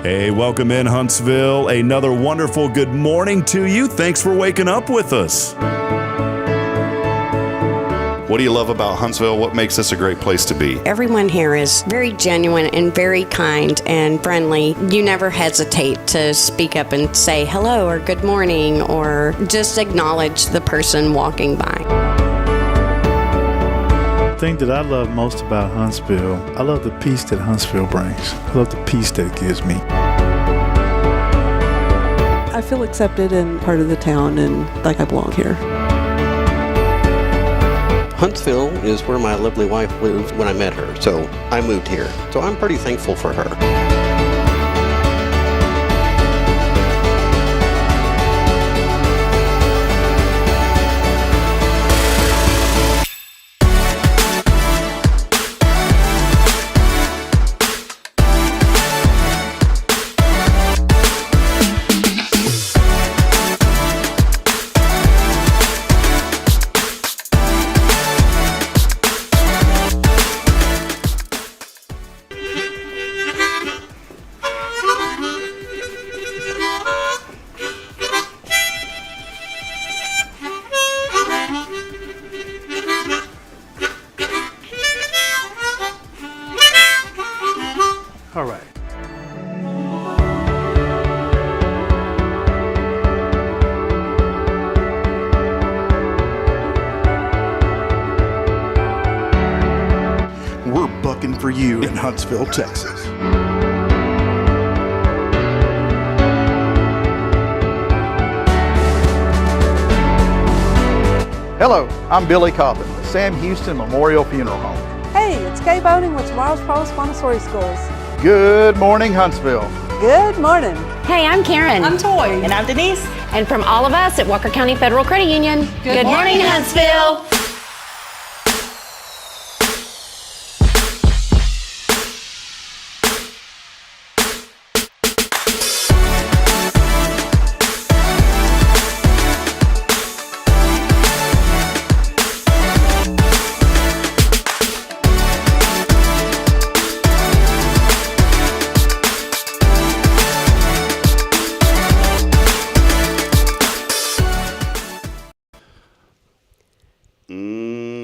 Hey, welcome in Huntsville. Another wonderful good morning to you. Thanks for waking up with us. What do you love about Huntsville? What makes this a great place to be? Everyone here is very genuine and very kind and friendly. You never hesitate to speak up and say hello or good morning or just acknowledge the person walking by. The thing that I love most about Huntsville, I love the peace that Huntsville brings. I love the peace that it gives me. I feel accepted and part of the town and like I belong here. Huntsville is where my lovely wife lived when I met her, so I moved here. So I'm pretty thankful for her. All right. We're bucking for you in Huntsville, Texas. Hello, I'm Billy Coppin, the Sam Houston Memorial Funeral Home. Hey, it's Kay Boating with Tomorrow's Post Montessori Schools. Good morning, Huntsville. Good morning. Hey, I'm Karen. I'm Toy. And I'm Denise. And from all of us at Walker County Federal Credit Union, good morning, Huntsville.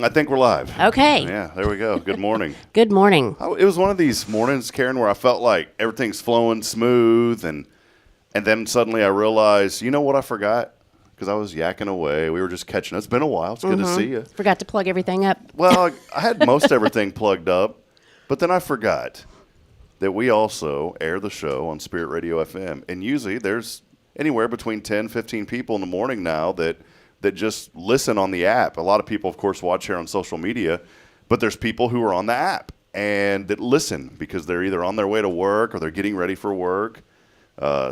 I think we're live. Okay. Yeah, there we go. Good morning. Good morning. It was one of these mornings, Karen, where I felt like everything's flowing smooth, and then suddenly I realized, you know what I forgot? Because I was yakking away. We were just catching up. It's been a while. It's good to see you. Forgot to plug everything up. Well, I had most everything plugged up, but then I forgot that we also air the show on Spirit Radio FM. And usually there's anywhere between 10, 15 people in the morning now that just listen on the app. A lot of people, of course, watch here on social media, but there's people who are on the app and that listen because they're either on their way to work or they're getting ready for work.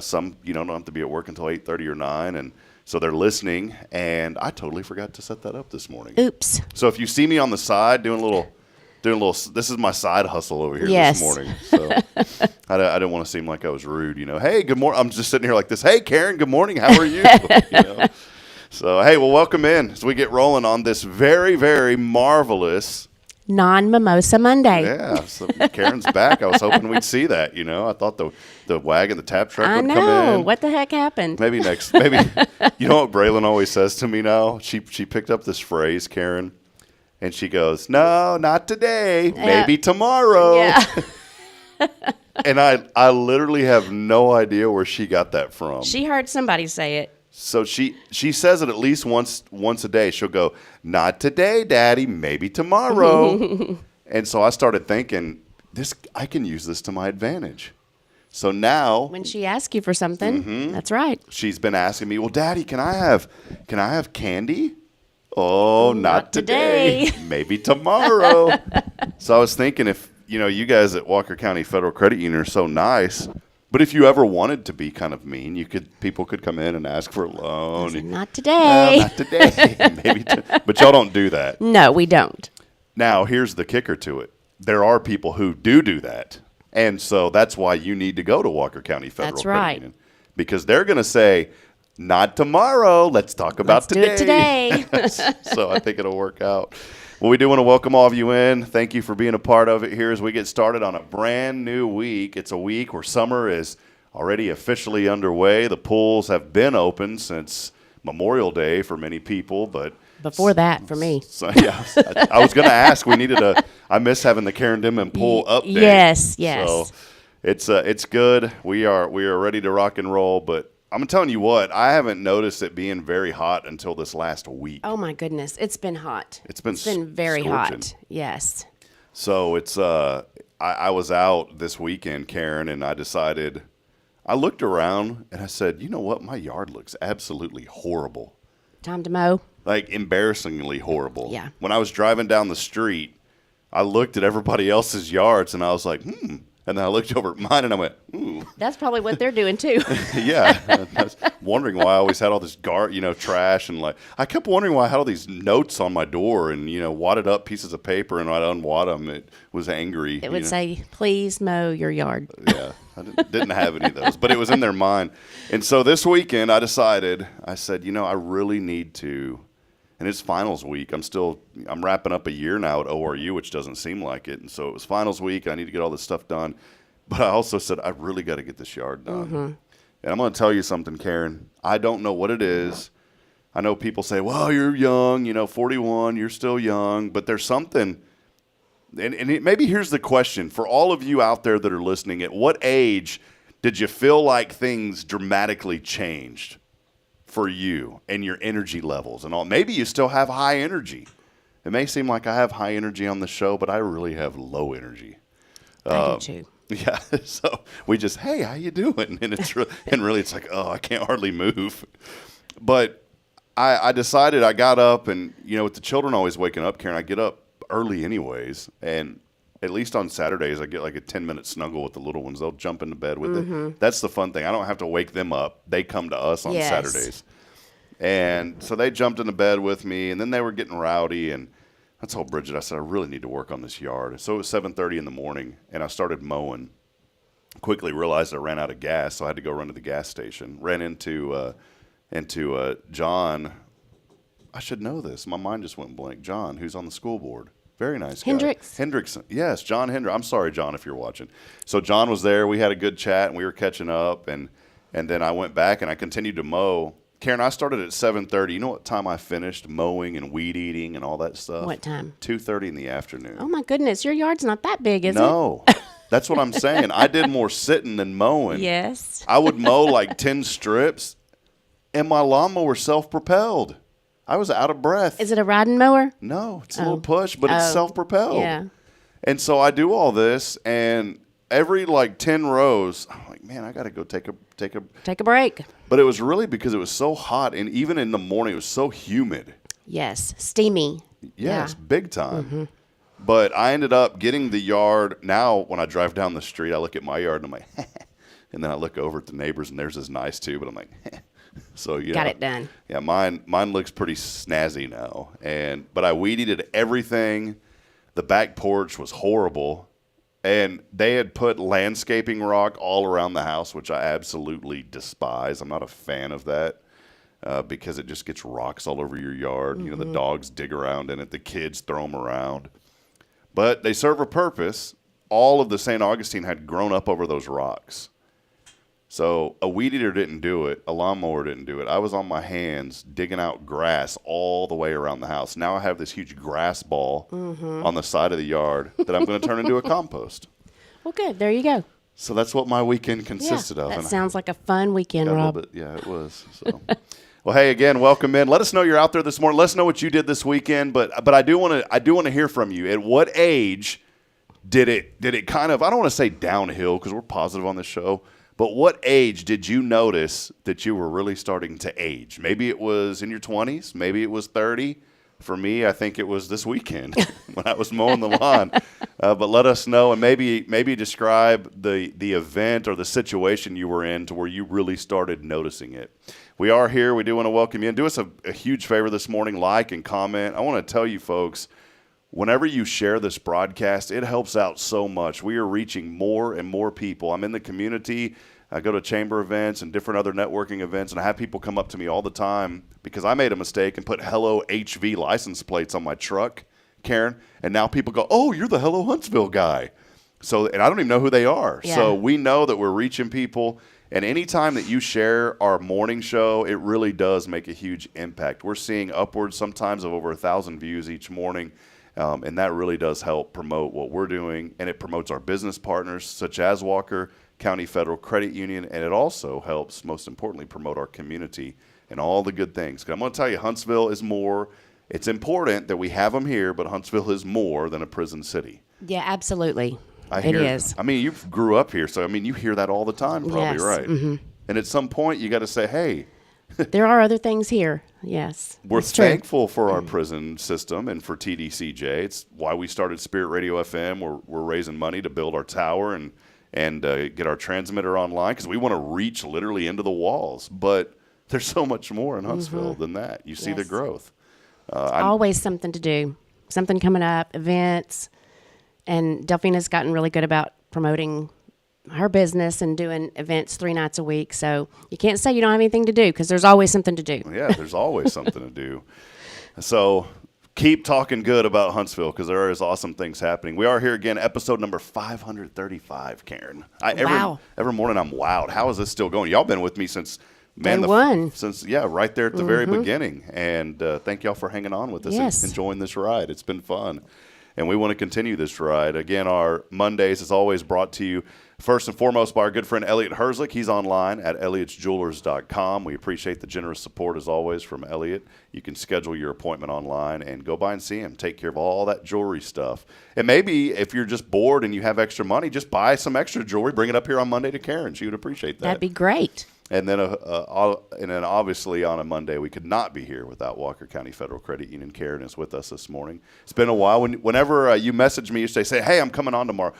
Some, don't have to be at work until 8:30 or 9, and so they're listening, and I totally forgot to set that up this morning. Oops. So if you see me on the side doing a little, this is my side hustle over here Yes. this morning. So I didn't want to seem like I was rude, Hey, good morning. I'm just sitting here like this. Hey, Karen, good morning. How are you? So, hey, well, welcome in as we get rolling on this very, very marvelous Non-Mimosa Monday. Yeah, so Karen's back. I was hoping we'd see that, I thought the wagon, the tap truck would come in. I know. What the heck happened? Maybe you know what Braylon always says to me now? She picked up this phrase, Karen, and she goes, no, not today, maybe tomorrow. Yeah. And I literally have no idea where she got that from. She heard somebody say it. So she says it at least once a day. She'll go, not today, Daddy, maybe tomorrow. And so I started thinking, I can use this to my advantage. So now When she asks you for something, that's right. She's been asking me, well, Daddy, can I have candy? Oh, not today. Maybe tomorrow. So I was thinking if, you guys at Walker County Federal Credit Union are so nice, but if you ever wanted to be kind of mean, people could come in and ask for a loan. Said, not today. Not today. Maybe but y'all don't do that. No, we don't. Now, here's the kicker to it. There are people who do that. And so that's why you need to go to Walker County Federal Credit Union. Because they're going to say, not tomorrow. Let's talk about today. Do it today. So I think it'll work out. Well, we do want to welcome all of you in. Thank you for being a part of it here as we get started on a brand new week. It's a week where summer is already officially underway. The pools have been open since Memorial Day for many people, but Before that, for me. so, yeah, I was going to ask. I miss having the Karen Denman pool update. Yes. So it's good. We are ready to rock and roll. But I'm telling you what, I haven't noticed it being very hot until this last week. Oh my goodness, it's been hot. It's been very scorching. hot. Yes. So it's I was out this weekend, Karen, and I looked around and I said, you know what, my yard looks absolutely horrible. Time to mow. Like embarrassingly horrible. Yeah. When I was driving down the street, I looked at everybody else's yards and I was like, And then I looked over at mine and I went, ooh. That's probably what they're doing too. Yeah. I was wondering why I always had all this trash, and I kept wondering why I had all these notes on my door and, wadded up pieces of paper, and I'd unwad them. It was angry. It would say, please mow your yard. Yeah. I didn't have any of those, but it was in their mind. And so this weekend I said, I really need to, and it's finals week. I'm wrapping up a year now at ORU, which doesn't seem like it. And so it was finals week. I need to get all this stuff done. But I also said, I really got to get this yard done. Mm-hmm. And I'm going to tell you something, Karen. I don't know what it is. I know people say, well, you're young, 41, you're still young. But there's something, maybe here's the question. For all of you out there that are listening, at what age did you feel like things dramatically changed for you and your energy levels and all? Maybe you still have high energy. It may seem like I have high energy on the show, but I really have low energy. I do too. Yeah, so we just, hey, how you doing? And really it's like, oh, I can't hardly move. But I decided, I got up, and with the children always waking up, Karen, I get up early anyways, and at least on Saturdays I get like a 10-minute snuggle with the little ones. They'll jump into bed with it. That's the fun thing. I don't have to wake them up. They come to us on Saturdays. And so they jumped into bed with me, and then they were getting rowdy, and I told Bridget, I said, I really need to work on this yard. So it was 7:30 in the morning, and I started mowing. Quickly realized I ran out of gas, so I had to go run to the gas station. Ran into John. I should know this. My mind just went blank. John, who's on the school board. Very nice guy. Hendrickson. Yes, John Hendrick. I'm sorry, John, if you're watching. So John was there. We had a good chat, and we were catching up. And then I went back, and I continued to mow. Karen, I started at 7:30. You know what time I finished mowing and weed eating and all that stuff? What time? 2:30 in the afternoon. Oh, my goodness. Your yard's not that big, is it? No. That's what I'm saying. I did more sitting than mowing. Yes. I would mow like 10 strips, and my lawnmower self-propelled. I was out of breath. Is it a riding mower? No, it's a little push, but it's self-propelled. Yeah. And so I do all this, and every 10 rows, I'm like, man, I got to go take a break. But it was really because it was so hot, and even in the morning, it was so humid. Yes, steamy. Yes, big time. Mm-hmm. But I ended up getting the yard. Now, when I drive down the street, I look at my yard, and I'm like, and then I look over at the neighbors, and theirs is nice too, but I'm like, so got it done. Yeah, mine looks pretty snazzy now. But I weed eated everything. The back porch was horrible. And they had put landscaping rock all around the house, which I absolutely despise. I'm not a fan of that because it just gets rocks all over your yard. Mm-hmm. The dogs dig around in it. The kids throw them around. But they serve a purpose. All of the St. Augustine had grown up over those rocks. So a weed eater didn't do it. A lawnmower didn't do it. I was on my hands digging out grass all the way around the house. Now I have this huge grass ball on the side of the yard that I'm going to turn into a compost. Well, good. There you go. So that's what my weekend consisted of. That sounds like a fun weekend, Rob. Yeah, it was. So. Well, hey, again, welcome in. Let us know you're out there this morning. Let us know what you did this weekend. But I do want to hear from you. At what age did it kind of, I don't want to say downhill because we're positive on this show, but what age did you notice that you were really starting to age? Maybe it was in your 20s. Maybe it was 30. For me, I think it was this weekend when I was mowing the lawn. But let us know, and maybe describe the event or the situation you were in to where you really started noticing it. We are here. We do want to welcome you. And do us a huge favor this morning, like and comment. I want to tell you folks, whenever you share this broadcast, it helps out so much. We are reaching more and more people. I'm in the community. I go to chamber events and different other networking events, and I have people come up to me all the time because I made a mistake and put Hello HV license plates on my truck, Karen, and now people go, oh, you're the Hello Huntsville guy. So, and I don't even know who they are. Yeah. So we know that we're reaching people, And anytime that you share our morning show, it really does make a huge impact. We're seeing upwards sometimes of over 1,000 views each morning, and that really does help promote what we're doing, and it promotes our business partners such as Walker County Federal Credit Union, and it also helps, most importantly, promote our community and all the good things. 'Cause I'm going to tell you, Huntsville is more. It's important that we have them here, but Huntsville is more than a prison city. Yeah, absolutely. It It is. I mean, you grew up here, so I mean, you hear that all the time, probably, Yes, right? And at some point, you got to say, "Hey, There are other things here. Yes. we're it's true. thankful for our prison system and for TDCJ. It's why we started Spirit Radio FM. We're raising money to build our tower and get our transmitter online because we want to reach literally into the walls. But there's so much more in Huntsville than that. You see the Yes. growth. Always something to do, something coming up, events. And Delphina's gotten really good about promoting her business and doing events 3 nights a week. So you can't say you don't have anything to do because there's always something to do. Yeah, there's always something to do. So keep talking good about Huntsville because there is awesome things happening. We are here again, episode number 535, Karen. Wow. Every morning I'm wowed. How is this still going? Y'all been with me since Day one. Right there at the very beginning. And thank y'all for hanging on with us Yes. and enjoying this ride. It's been fun. And we want to continue this ride. Again, our Mondays is always brought to you first and foremost by our good friend Elliot Herzlich. He's online at elliotsjewelers.com. We appreciate the generous support as always from Elliot. You can schedule your appointment online and go by and see him. Take care of all that jewelry stuff. And maybe if you're just bored and you have extra money, just buy some extra jewelry. Bring it up here on Monday to Karen. She would appreciate that. That'd be great. And then obviously on a Monday, we could not be here without Walker County Federal Credit Union. Karen is with us this morning. It's been a while. Whenever you message me, you say, hey, I'm coming on tomorrow.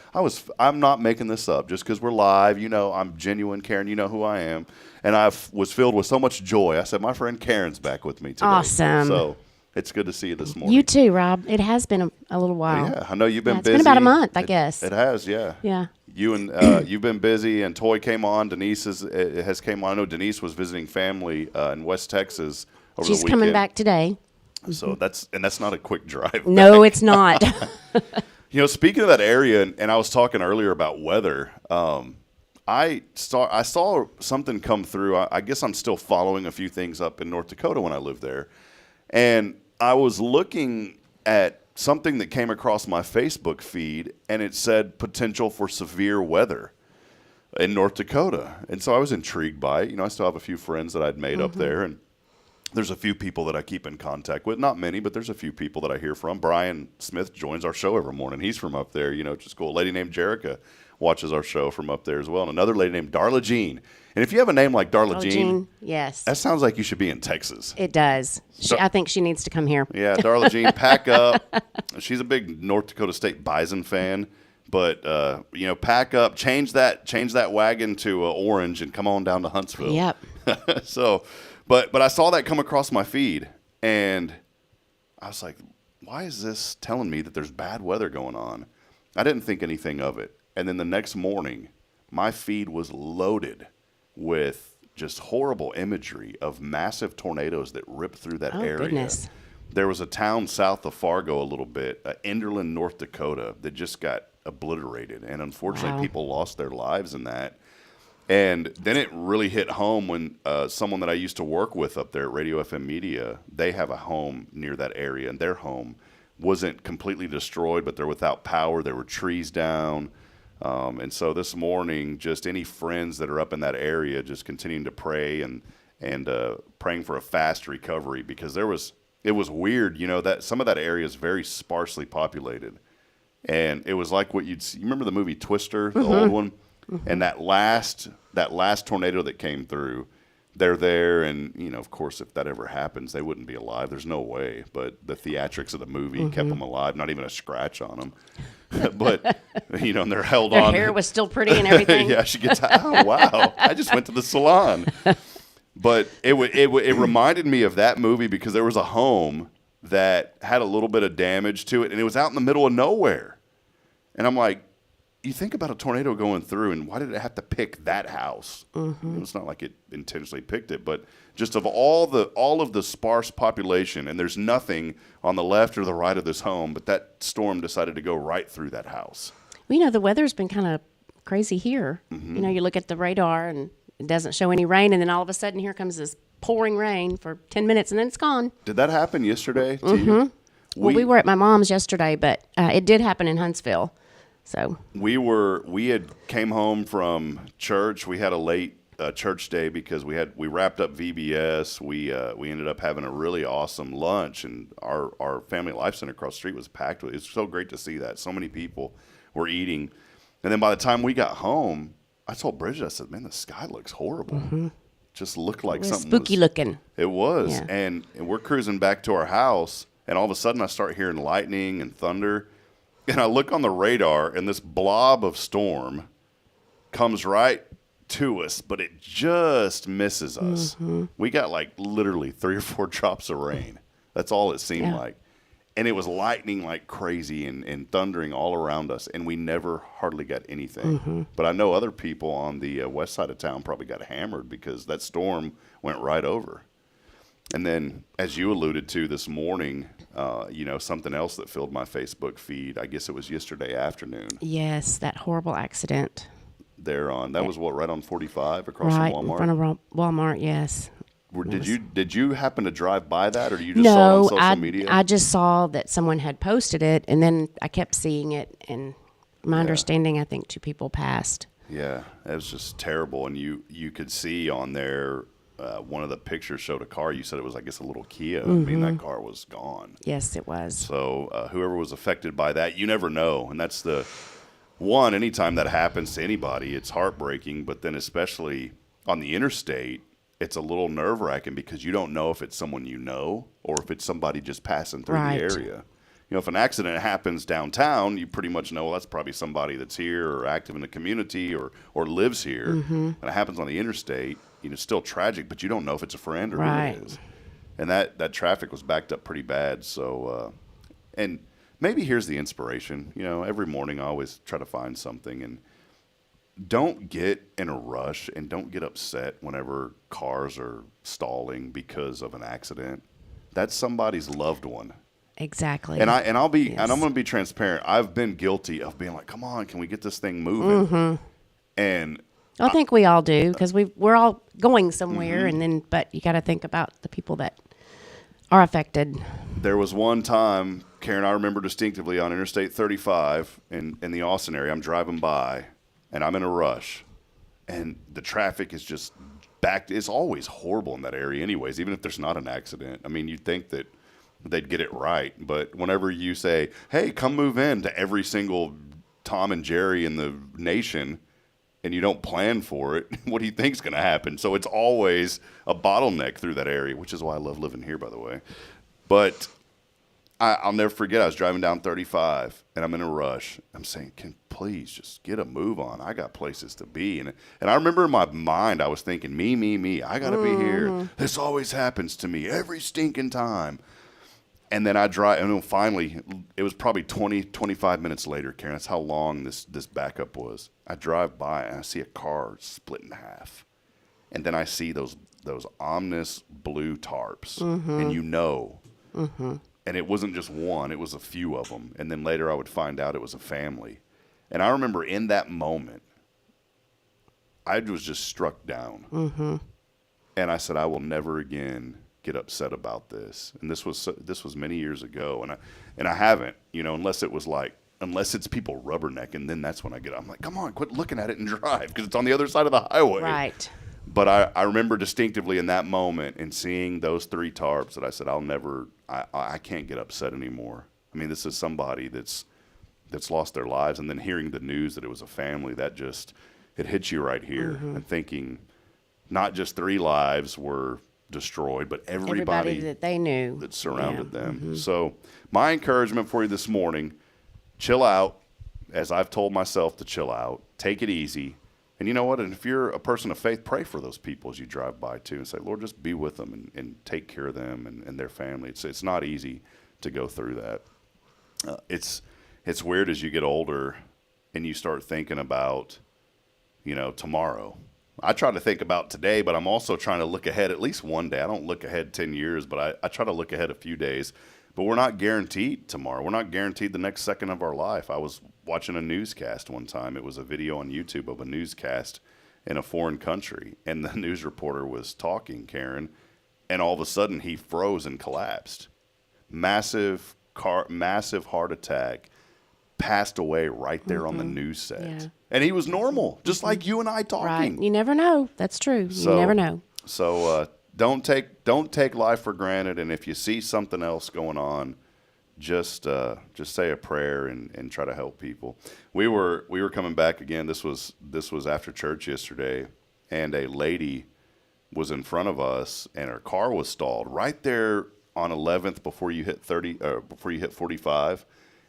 I'm not making this up just because we're live. You know, I'm genuine, Karen. You know who I am. And I was filled with so much joy. I said, my friend Karen's back with me today. Awesome. So it's good to see you this morning. You too, Rob. It has been a little while. Yeah, I know you've been It's busy. been about a month, I guess. It has, yeah. Yeah. You and you've been busy, and Toy came on. Denise has came on. I know Denise was visiting family in West Texas over She's the weekend. coming back today. So that's not a quick drive. No, it's not. You know, speaking of that area, and I was talking earlier about weather. I saw something come through. I guess I'm still following a few things up in North Dakota when I lived there, and I was looking at something that came across my Facebook feed, and it said potential for severe weather in North Dakota. And so I was intrigued by it. You know, I still have a few friends that I'd made up there, and there's a few people that I keep in contact with. Not many, but there's a few people that I hear from. Brian Smith joins our show every morning. He's from up there, you know, which is cool. A lady named Jerica watches our show from up there as well. And another lady named Darla Jean. And if you have a name like Darla Jean, yes. that sounds like you should be in Texas. It does. I think she needs to come here. Yeah, Darla Jean, pack up. She's a big North Dakota State Bison fan, but you know, pack up, change that wagon to orange, and come on down to Huntsville. Yep. So, but I saw that come across my feed, and I was like, why is this telling me that there's bad weather going on? I didn't think anything of it, and then the next morning, my feed was loaded with just horrible imagery of massive tornadoes that ripped through that area. Goodness. There was a town south of Fargo a little bit, Enderlin, North Dakota, that just got obliterated. And unfortunately, people lost their lives in that. And then it really hit home when someone that I used to work with up there at Radio FM Media, they have a home near that area, and their home wasn't completely destroyed, but they're without power. There were trees down. And so this morning, just any friends that are up in that area, just continuing to pray and praying for a fast recovery, because it was weird, you know, that some of that area is very sparsely populated, and it was like what you remember the movie Twister, the old one, and that last tornado that came through. They're there, and, you know, of course, if that ever happens, they wouldn't be alive. There's no way. But the theatrics of the movie kept them alive, not even a scratch on them. But, you know, and they're held Their on. hair was still pretty and everything. Yeah, she gets, oh, wow. I just went to the salon. But it reminded me of that movie because there was a home that had a little bit of damage to it, and it was out in the middle of nowhere. And I'm like, you think about a tornado going through, and why did it have to pick that house? It's not like it intentionally picked it, but just of all of the sparse population, and there's nothing on the left or the right of this home, but that storm decided to go right through that house. Well, you know, the weather's been kind of crazy here. You know, you look at the radar, and it doesn't show any rain, and then all of a sudden here comes this pouring rain for 10 minutes, and then it's gone. Did that happen yesterday to you? Well, we were at my mom's yesterday, but it did happen in Huntsville. So we had came home from church. We had a late church day because we wrapped up VBS. We ended up having a really awesome lunch, and our Family Life Center across the street was packed with. It was so great to see that so many people were eating. And then by the time we got home, I told Bridget, I said, "Man, the sky looks horrible. Just looked like something spooky looking." It was, Yeah. and we're cruising back to our house, and all of a sudden I start hearing lightning and thunder, and I look on the radar, and this blob of storm comes right to us, but it just misses us. We got like literally 3 or 4 drops of rain. That's all it seemed like. And it was lightning like crazy and thundering all around us, and we never hardly got anything. But I know other people on the west side of town probably got hammered because that storm went right over. And then, as you alluded to this morning, something else that filled my Facebook feed, I guess it was yesterday afternoon. Yes, that horrible accident. That was right on 45 across Right from Walmart? in front of Walmart, yes. Did you happen to drive by that, or you just saw it on social media? I just saw that someone had posted it, and then I kept seeing it, and my understanding, I think 2 people passed. Yeah, it was just terrible, and you could see on there, one of the pictures showed a car. You said it was, I guess, a little Kia. I mean, that car was gone. Yes, it was. So whoever was affected by that, you never know, and that's the one. Anytime that happens to anybody, it's heartbreaking, but then especially on the interstate, it's a little nerve-wracking because you don't know if it's someone you know or if it's somebody just passing through the area. If an accident happens downtown, you pretty much know, well, that's probably somebody that's here or active in the community or lives here. And it happens on the interstate, it's still tragic, but you don't know if it's a friend or who it is. And that traffic was backed up pretty bad. So, and maybe here's the inspiration. Every morning I always try to find something, and don't get in a rush and don't get upset whenever cars are stalling because of an accident. That's somebody's loved one. Exactly. And I'm going to be transparent. I've been guilty of being like, "Come on, can we get this thing moving?" And I think we all do, because we're all going somewhere, and but you got to think about the people that are affected. There was one time, Karen, I remember distinctively on Interstate 35 in the Austin area. I'm driving by, and I'm in a rush, and the traffic is just backed. It's always horrible in that area anyways, even if there's not an accident. I mean, you'd think that they'd get it right, but whenever you say, "Hey, come move in," to every single Tom and Jerry in the nation, and you don't plan for it, what do you think's going to happen? So it's always a bottleneck through that area, which is why I love living here, by the way. But I'll never forget, I was driving down 35, and I'm in a rush. I'm saying, "Can please just get a move on? I got places to be." And I remember in my mind, I was thinking, me. I got to be here. This always happens to me every stinking time. And then I drive, and then finally, it was probably 20, 25 minutes later, Karen. That's how long this backup was. I drive by, and I see a car split in half. And then I see those ominous blue tarps, and and it wasn't just one, it was a few of them. And then later I would find out it was a family. And I remember in that moment, I was just struck down. And I said, "I will never again get upset about this." And this was many years ago, and I haven't, unless it's people rubbernecking, then that's when I'm like, "Come on, quit looking at it and drive," because it's on the other side of the highway. Right. But I remember distinctively in that moment and seeing those 3 tarps that I said, I can't get upset anymore. I mean, this is somebody that's lost their lives, and then hearing the news that it was a family, it hits you right here, and thinking not just 3 lives were destroyed, but everybody that they knew that surrounded them. So my encouragement for you this morning, chill out, as I've told myself to chill out, take it easy. And you know what? And if you're a person of faith, pray for those people as you drive by too, and say, "Lord, just be with them and take care of them and their family." It's not easy to go through that. It's weird as you get older and you start thinking about, tomorrow. I try to think about today, but I'm also trying to look ahead at least one day. I don't look ahead 10 years, but I try to look ahead a few days. But we're not guaranteed tomorrow. We're not guaranteed the next second of our life. I was watching a newscast one time. It was a video on YouTube of a newscast, in a foreign country. And the news reporter was talking, Karen, and all of a sudden he froze and collapsed. Massive heart attack, passed away right there on the news set. Yeah. And he was normal, just like you and I talking. Right. You never know. That's true. You never know. So don't take life for granted. And if you see something else going on, just say a prayer and try to help people. We were coming back again. This was after church yesterday, and a lady was in front of us, and her car was stalled right there on 11th before you hit 45,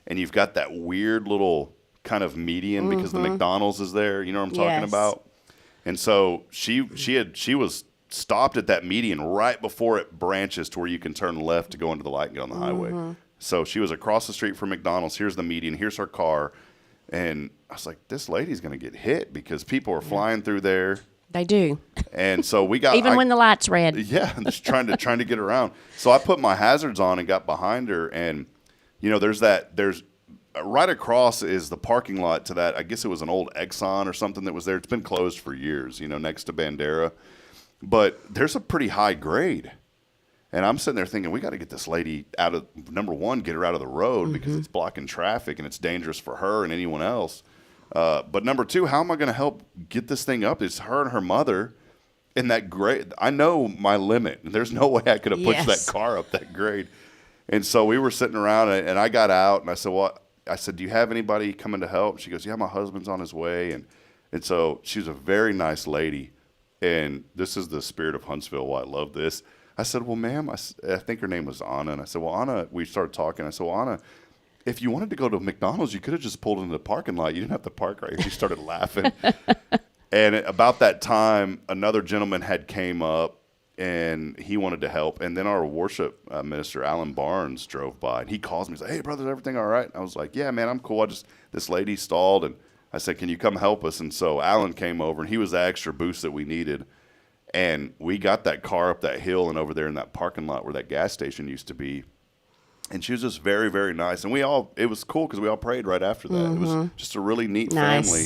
and you've got that weird little kind of median because the McDonald's is there. You know what I'm talking about? And so she was stopped at that median right before it branches to where you can turn left to go into the light and get on the highway. So she was across the street from McDonald's. Here's the median. Here's her car. And I was like, this lady's going to get hit because people are flying through there. They do. And so we got Even when the light's red. Yeah, just trying to get around. So I put my hazards on and got behind her, and there's right across is the parking lot to that. I guess it was an old Exxon or something that was there. It's been closed for years, next to Bandera. But there's a pretty high grade. And I'm sitting there thinking, we got to get this lady out of, number one, get her out of the road because it's blocking traffic and it's dangerous for her and anyone else. But number two, how am I going to help get this thing up? It's her and her mother in that grade. I know my limit. There's no way I could have pushed that car up that grade. And so we were sitting around, and I got out, and I said, "Well," I said, "Do you have anybody coming to help?" She goes, "Yeah, my husband's on his way." And so she was a very nice lady. And this is the spirit of Huntsville, why I love this. I said, "Well, ma'am," I think her name was Anna. And I said, "Well, Anna," we started talking. I said, "Well, Anna, if you wanted to go to McDonald's, you could have just pulled into the parking lot. You didn't have to park right here." She started laughing. And about that time, another gentleman had came up, and he wanted to help. And then our worship minister, Alan Barnes, drove by. And he calls me and said, "Hey, brother, is everything all right?" And I was like, "Yeah, man, I'm cool. This lady stalled." And I said, "Can you come help us?" And so Alan came over, and he was the extra boost that we needed. And we got that car up that hill and over there in that parking lot where that gas station used to be. And she was just very, very nice. And it was cool because we all prayed right after that. It was just a really neat family.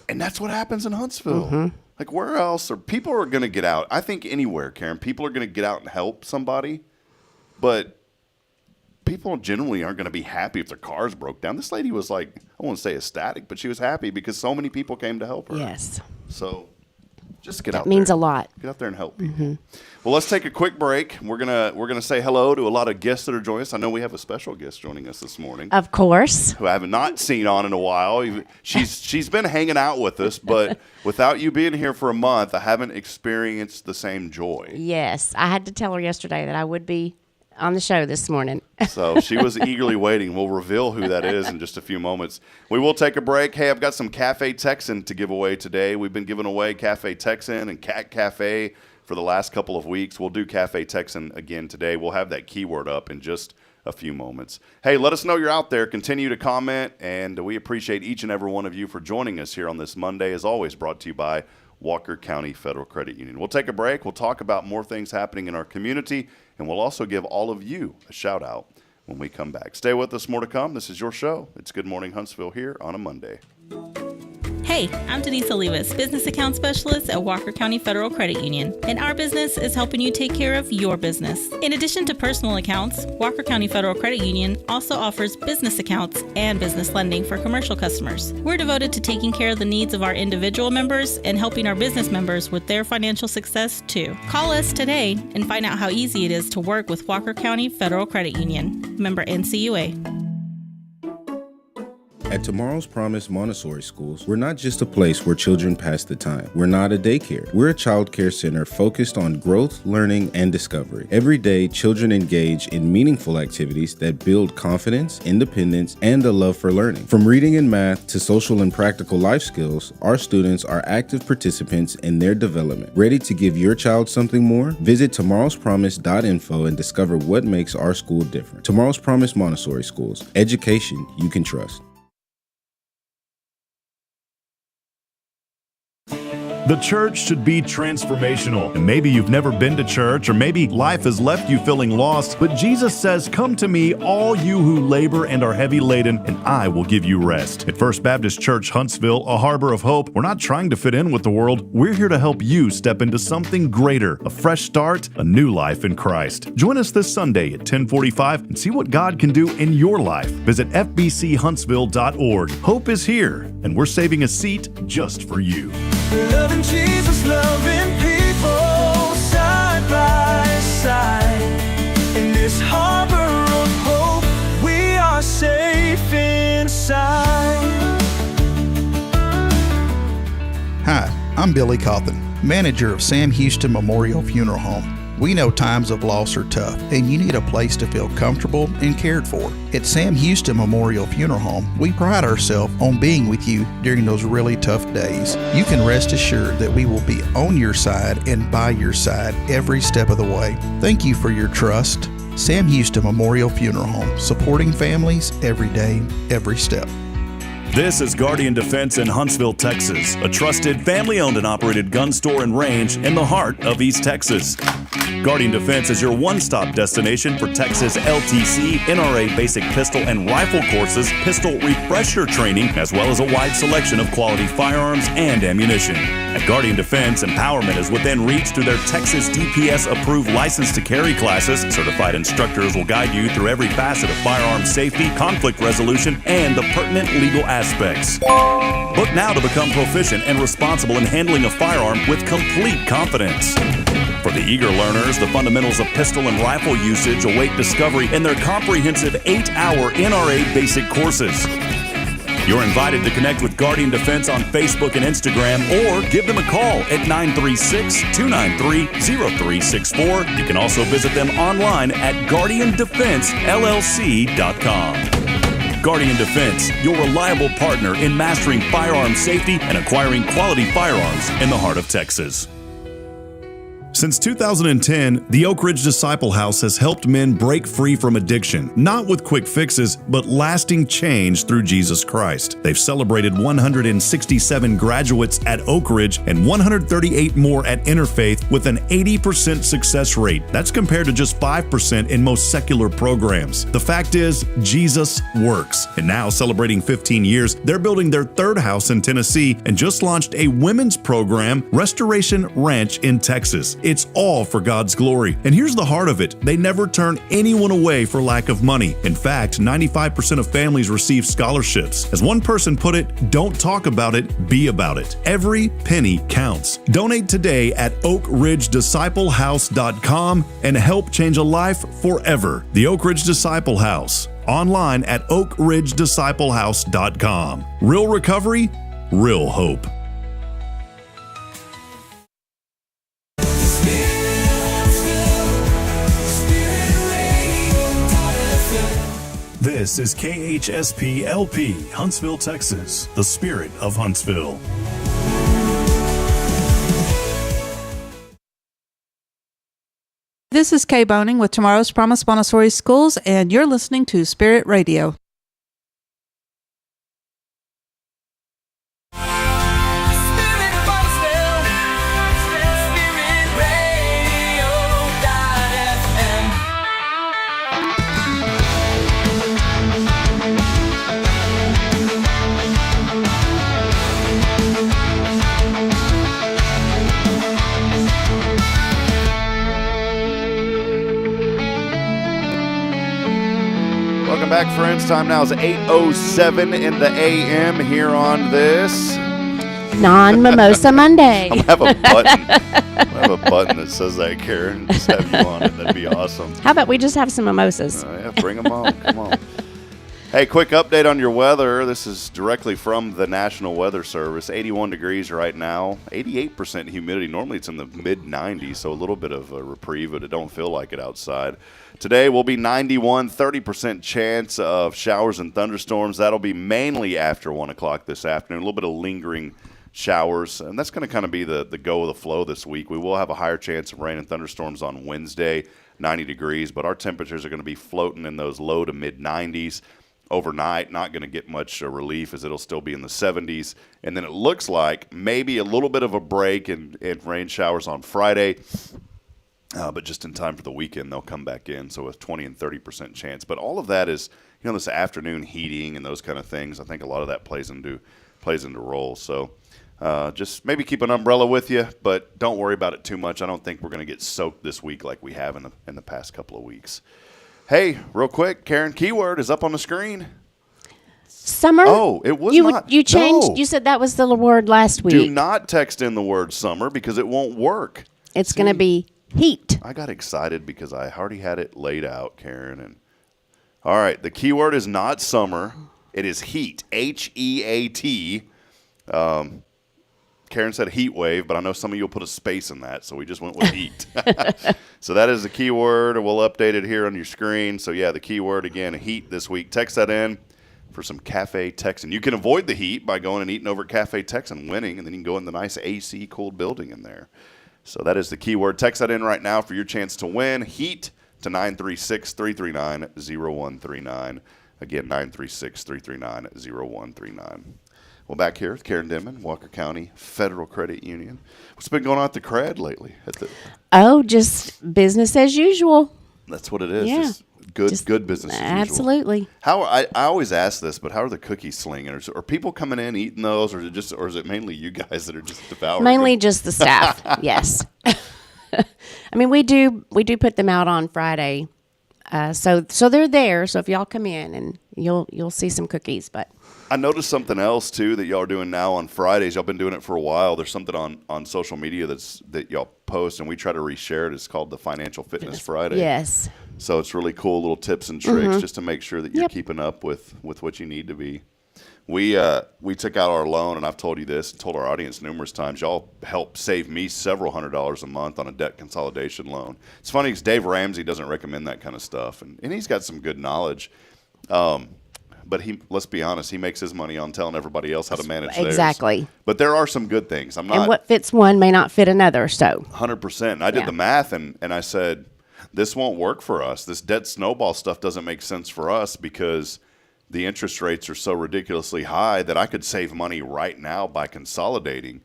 And that's what happens in Huntsville. Like, where else are people going to get out? I think anywhere, Karen, people are going to get out and help somebody. But people generally aren't going to be happy if their cars broke down. This lady was like, I won't say ecstatic, but she was happy because so many people came to help her. Yes. So just get out there. That means a lot. Get out there and help people. Well, let's take a quick break. We're gonna say hello to a lot of guests that are joining us. I know we have a special guest joining us this morning. Of course. Who I have not seen on in a while. She's been hanging out with us, but without you being here for a month, I haven't experienced the same joy. Yes. I had to tell her yesterday that I would be on the show this morning. So she was eagerly waiting. We'll reveal who that is in just a few moments. We will take a break. Hey, I've got some Cafe Texan to give away today. We've been giving away Cafe Texan and Cat Cafe for the last couple of weeks. We'll do Cafe Texan again today. We'll have that keyword up in just a few moments. Hey, let us know you're out there. Continue to comment, and we appreciate each and every one of you for joining us here on this Monday, as always brought to you by Walker County Federal Credit Union. We'll take a break. We'll talk about more things happening in our community, and we'll also give all of you a shout out when we come back. Stay with us, more to come. This is your show. It's Good Morning Huntsville here on a Monday. Hey, I'm Denise Olivas, Business Account Specialist at Walker County Federal Credit Union, and our business is helping you take care of your business. In addition to personal accounts, Walker County Federal Credit Union also offers business accounts and business lending for commercial customers. We're devoted to taking care of the needs of our individual members and helping our business members with their financial success too. Call us today and find out how easy it is to work with Walker County Federal Credit Union. Member NCUA. At Tomorrow's Promise Montessori Schools, we're not just a place where children pass the time. We're not a daycare. We're a child care center focused on growth, learning, and discovery. Every day, children engage in meaningful activities that build confidence, independence, and a love for learning. From reading and math to social and practical life skills, our students are active participants in their development. Ready to give your child something more? Visit tomorrowspromise.info and discover what makes our school different. Tomorrow's Promise Montessori Schools. Education you can trust. The church should be transformational. And maybe you've never been to church, or maybe life has left you feeling lost, but Jesus says, "Come to me, all you who labor and are heavy laden, and I will give you rest." At First Baptist Church, Huntsville, a harbor of hope, we're not trying to fit in with the world. We're here to help you step into something greater, a fresh start, a new life in Christ. Join us this Sunday at 10:45 and see what God can do in your life. Visit fbchuntsville.org. Hope is here, and we're saving a seat just for you. Loving Jesus, loving people side by side. In this harbor of hope, we are safe inside. Hi, I'm Billy Cawthon, manager of Sam Houston Memorial Funeral Home. We know times of loss are tough, and you need a place to feel comfortable and cared for. At Sam Houston Memorial Funeral Home, we pride ourselves on being with you during those really tough days. You can rest assured that we will be on your side and by your side every step of the way. Thank you for your trust. Sam Houston Memorial Funeral Home, supporting families every day, every step. This is Guardian Defense in Huntsville, Texas, a trusted family-owned and operated gun store and range in the heart of East Texas. Guardian Defense is your one-stop destination for Texas LTC, NRA basic pistol and rifle courses, pistol refresher training, as well as a wide selection of quality firearms and ammunition. At Guardian Defense, empowerment is within reach through their Texas DPS-approved license to carry classes. Certified instructors will guide you through every facet of firearm safety, conflict resolution, and the pertinent legal aspects. Book now to become proficient and responsible in handling a firearm with complete confidence. For the eager learners, the fundamentals of pistol and rifle usage await discovery in their comprehensive 8-hour NRA basic courses. You're invited to connect with Guardian Defense on Facebook and Instagram, or give them a call at 936-293-0364. You can also visit them online at guardiandefensellc.com. Guardian Defense, your reliable partner in mastering firearm safety and acquiring quality firearms in the heart of Texas. Since 2010, the Oak Ridge Disciple House has helped men break free from addiction, not with quick fixes, but lasting change through Jesus Christ. They've celebrated 167 graduates at Oak Ridge and 138 more at Interfaith with an 80% success rate. That's compared to just 5% in most secular programs. The fact is, Jesus works. And now, celebrating 15 years, they're building their third house in Tennessee and just launched a women's program, Restoration Ranch in Texas. It's all for God's glory. And here's the heart of it. They never turn anyone away for lack of money. In fact, 95% of families receive scholarships. As one person put it, don't talk about it, be about it. Every penny counts. Donate today at oakridgedisciplehouse.com and help change a life forever. The Oak Ridge Disciple House. Online at oakridgedisciplehouse.com. Real recovery, real hope. This is KHSP LP, Huntsville, Texas, the spirit of Huntsville. This is Kay Boning with Tomorrow's Promise Montessori Schools, and you're listening to Spirit Radio. Welcome back, friends. Time now is 8:07 in the a.m. here on this Non-Mimosa Monday. I'm gonna have a button that says that, Karen. Just have you on it. That'd be awesome. How about we just have some mimosas? Yeah, bring them on. Come on. Hey, quick update on your weather. This is directly from the National Weather Service. 81 degrees right now, 88% humidity. Normally it's in the mid-90s, so a little bit of a reprieve, but it don't feel like it outside. Today will be 91, 30% chance of showers and thunderstorms. That'll be mainly after 1 o'clock this afternoon. A little bit of lingering showers, and that's going to kind of be the go of the flow this week. We will have a higher chance of rain and thunderstorms on Wednesday, 90 degrees, but our temperatures are going to be floating in those low to mid-90s. overnight. Not going to get much relief as it'll still be in the 70s. And then it looks like maybe a little bit of a break in rain showers on Friday. But just in time for the weekend, they'll come back in. So with 20 and 30% chance. But all of that is, this afternoon heating and those kind of things. I think a lot of that plays into role. So just maybe keep an umbrella with you, but don't worry about it too much. I don't think we're going to get soaked this week like we have in the past couple of weeks. Hey, real quick, Karen, keyword is up on the screen. Summer? Oh, it was not. You changed. No. You said that was the word last week. Do not text in the word summer because it won't work. It's going to be heat. I got excited because I already had it laid out, Karen. And all right, the keyword is not summer. It is heat, H-E-A-T. Karen said heat wave, but I know some of you will put a space in that, so we just went with heat. So that is the keyword, and we'll update it here on your screen. So, yeah, the keyword, again, heat this week. Text that in for some Cafe Texan. You can avoid the heat by going and eating over at Cafe Texan, winning, and then you can go in the nice AC-cooled building in there. So that is the keyword. Text that in right now for your chance to win. Heat to 936-339-0139. Again, 936-339-0139. Well, back here with Karen Denman, Walker County Federal Credit Union. What's been going on at the CRAD lately? Just business as usual. That's what it is. Yeah. Just good business as usual. Absolutely. I always ask this, but how are the cookies slinging? Are people coming in eating those, or is it mainly you guys that are just devouring Mainly them? just the staff. Yes. I mean, we do put them out on Friday, so they're there. So if y'all come in, and you'll see some cookies. But I noticed something else too that y'all are doing now on Fridays. Y'all been doing it for a while. There's something on social media that y'all post, and we try to reshare it. It's called the Financial Fitness Friday. Yes. So it's really cool, little tips and tricks just to make sure that you're keeping up with what you need to be. We took out our loan, and I've told you this and told our audience numerous times. Y'all help save me several $100s a month on a debt consolidation loan. It's funny because Dave Ramsey doesn't recommend that kind of stuff, and he's got some good knowledge. But let's be honest, he makes his money on telling everybody else how to manage theirs. Exactly. But there are some good things. And what fits one may not fit another. So 100%. And I did the math, and I said, this won't work for us. This debt snowball stuff doesn't make sense for us because the interest rates are so ridiculously high that I could save money right now by consolidating.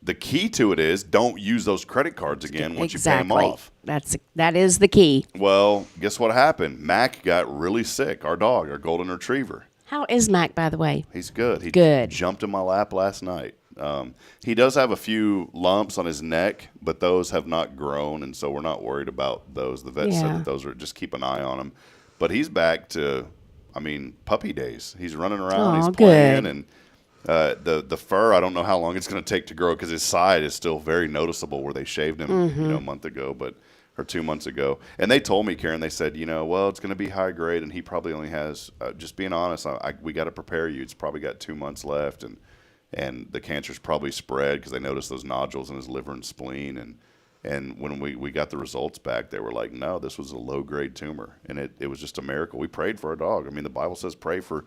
The key to it is don't use those credit cards again once you pay them off. That is the key. Well, guess what happened? Mac got really sick, our dog, our golden retriever. How is Mac, by the way? He's good. He good. Jumped in my lap last night. He does have a few lumps on his neck, but those have not grown, and so we're not worried about those. The vet said that those are just keep an eye on him. But he's back to, puppy days. He's running around. He's playing, and the fur. I don't know how long it's going to take to grow because his side is still very noticeable where they shaved him, a month ago, or 2 months ago. And they told me, Karen, they said, well, it's going to be high grade, and he probably only has. Just being honest, we got to prepare you. It's probably got 2 months left, and the cancer's probably spread because they noticed those nodules in his liver and spleen. And when we got the results back, they were like, no, this was a low-grade tumor. And it was just a miracle. We prayed for our dog. The Bible says pray for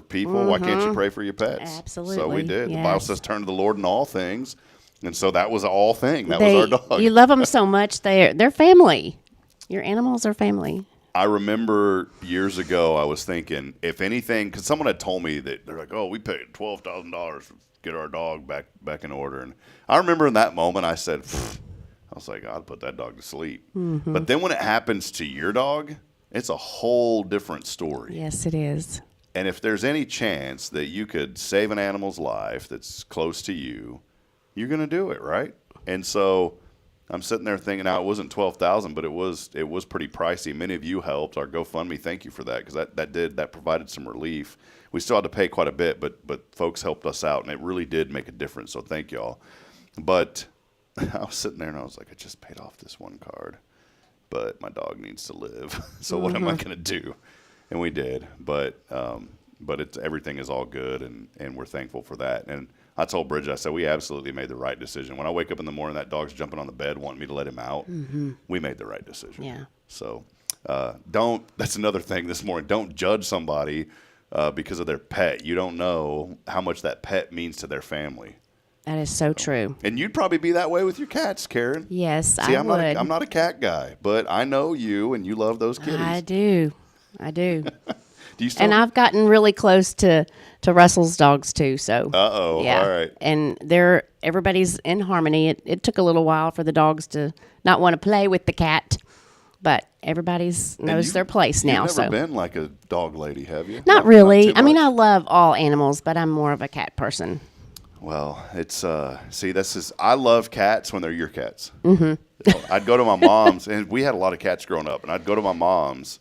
people. Why can't you pray for your pets? Absolutely. So we did. Yes. The Bible says turn to the Lord in all things. And so that was all thing. That was our dog. You love them so much. They're family. Your animals are family. I remember years ago I was thinking, if anything, because someone had told me that they're like, oh, we paid $12,000 to get our dog back in order. And I remember in that moment I said, I was like, I'd put that dog to sleep. Mm-hmm. But then when it happens to your dog, it's a whole different story. Yes, it is. And if there's any chance that you could save an animal's life that's close to you, you're going to do it, right? And so I'm sitting there thinking, now it wasn't $12,000, but it was pretty pricey. Many of you helped. Our GoFundMe, thank you for that, because that provided some relief. We still had to pay quite a bit, but folks helped us out, and it really did make a difference. So thank y'all. But I was sitting there and I was like, I just paid off this one card, but my dog needs to live. So what am I going to do? And we did, but everything is all good, and we're thankful for that. And I told Bridget, I said, we absolutely made the right decision. When I wake up in the morning, that dog's jumping on the bed wanting me to let him out. Mm-hmm. We made the right decision. Yeah. So that's another thing this morning. Don't judge somebody because of their pet. You don't know how much that pet means to their family. That is so true. And you'd probably be that way with your cats, Karen. Yes, See, I would. I'm not a cat guy, but I know you, and you love those kitties. I do. Do you still? And I've gotten really close to Russell's dogs too. So. Yeah. All right. And everybody's in harmony. It took a little while for the dogs to not want to play with the cat, but everybody's knows their place now. You've never been like a dog lady, have you? Not really. Not I mean, I love all animals, but I'm more of a cat person. Well, it's I love cats when they're your cats. Mm-hmm. I'd go to my mom's, and we had a lot of cats growing up, and I'd go to my mom's,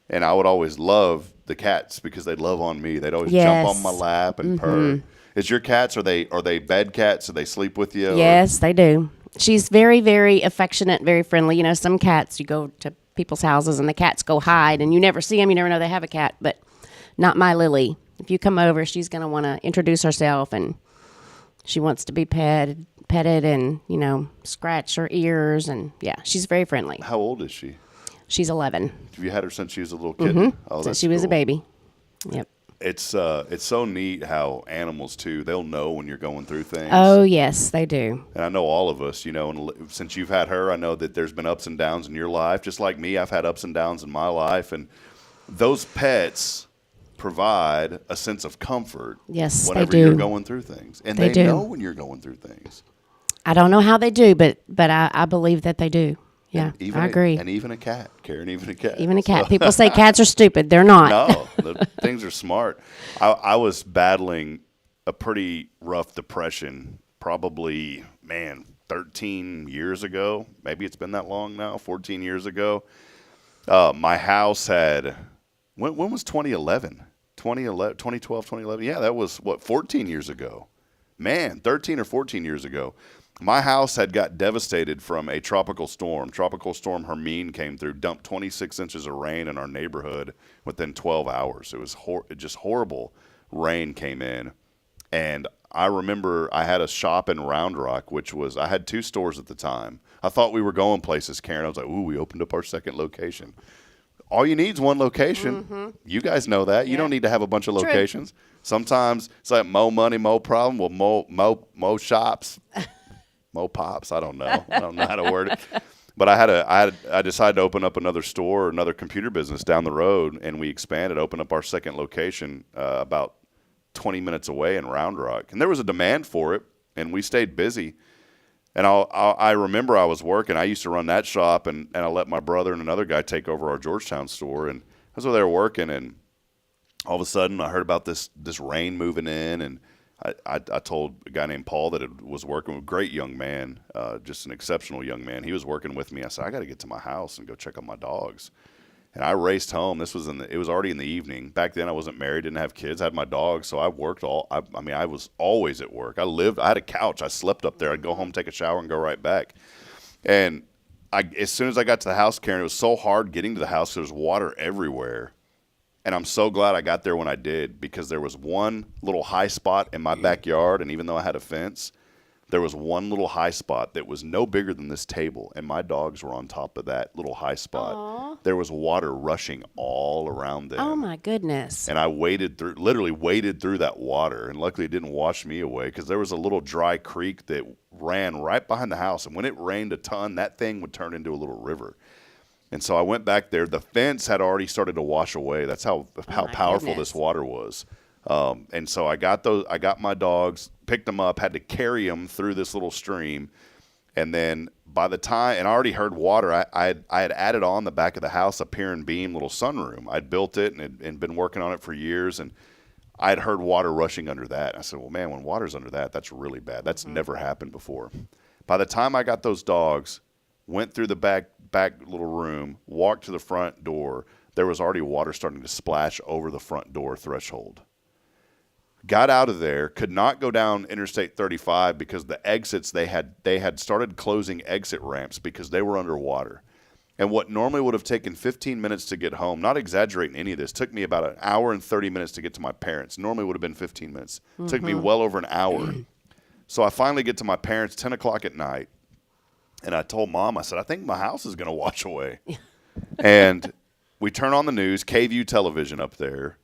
and I would always love the cats because they'd love on me. They'd always jump on my lap and purr. Is your cats, are they bed cats? Do they sleep with you? Yes, they do. She's very, very affectionate, very friendly. You know, some cats, you go to people's houses and the cats go hide, and you never see them. You never know they have a cat, but not my Lily. If you come over, she's going to want to introduce herself, and she wants to be petted and, you know, scratch her ears. And, yeah, she's very friendly. How old is she? She's 11. Have you had her since she was a little kitten? Oh, since she was a baby. Yep. It's so neat how animals, too, they'll know when you're going through things. Oh, yes, they do. And I know all of us, you know, and since you've had her, I know that there's been ups and downs in your life. Just like me, I've had ups and downs in my life. And those pets provide a sense of comfort whenever you're going through things. And they know when you're going through things. I don't know how they do, but I believe that they do. Yeah, I agree. And even a cat, Karen, even a cat. Even a cat. People say cats are stupid. They're not. No, the things are smart. I was battling a pretty rough depression probably, 13 years ago. Maybe it's been that long now, 14 years ago. My house had, when was 2011? 2012, 2011? Yeah, that was, 14 years ago. 13 or 14 years ago. My house had got devastated from a tropical storm. Tropical Storm Hermine came through, dumped 26 inches of rain in our neighborhood within 12 hours. It was just horrible. Rain came in. And I remember I had a shop in Round Rock, I had 2 stores at the time. I thought we were going places, Karen. I was like, ooh, we opened up our second location. All you need is one location. Mm-hmm. You guys know that. You don't need to have a bunch of locations. Sometimes it's like mo money, mo problem. Well, mo shops. Mo pops, I don't know. I don't know how to word it. But I decided to open up another store, another computer business down the road, and we expanded, opened up our second location about 20 minutes away in Round Rock. And there was a demand for it, and we stayed busy. And I remember I was working. I used to run that shop, and I let my brother and another guy take over our Georgetown store. And I was over there working, and all of a sudden I heard about this rain moving in, and I told a guy named Paul that was working with a great young man, just an exceptional young man. He was working with me. I said, I got to get to my house and go check on my dogs. And I raced home. It was already in the evening. Back then I wasn't married, didn't have kids, I had my dogs, so I worked I was always at work. I had a couch. I slept up there. I'd go home, take a shower, and go right back. And as soon as I got to the house, Karen, it was so hard getting to the house. There was water everywhere. And I'm so glad I got there when I did, because there was one little high spot in my backyard, and even though I had a fence, there was one little high spot that was no bigger than this table, and my dogs were on top of that little high spot. Aww. There was water rushing all around them. Oh, my goodness. And I literally waded through that water, and luckily it didn't wash me away, because there was a little dry creek that ran right behind the house, and when it rained a ton, that thing would turn into a little river. And so I went back there. The fence had already started to wash away. That's how powerful this water was. And so I got my dogs, picked them up, had to carry them through this little stream. And then by the time, and I already heard water, I had added on the back of the house a pier and beam little sunroom. I'd built it and been working on it for years. And I had heard water rushing under that. I said, well, man, when water's under that, that's really bad. That's never happened before. By the time I got those dogs, went through the back little room, walked to the front door, there was already water starting to splash over the front door threshold. Got out of there, could not go down Interstate 35 because the exits, they had started closing exit ramps because they were underwater. And what normally would have taken 15 minutes to get home, not exaggerating any of this, took me about an hour and 30 minutes to get to my parents. Normally would have been 15 minutes. Mm-hmm. Took me well over an hour. So I finally get to my parents, 10 o'clock at night. And I told Mom, I said, I think my house is going to wash away. And we turn on the news, K-View television up there.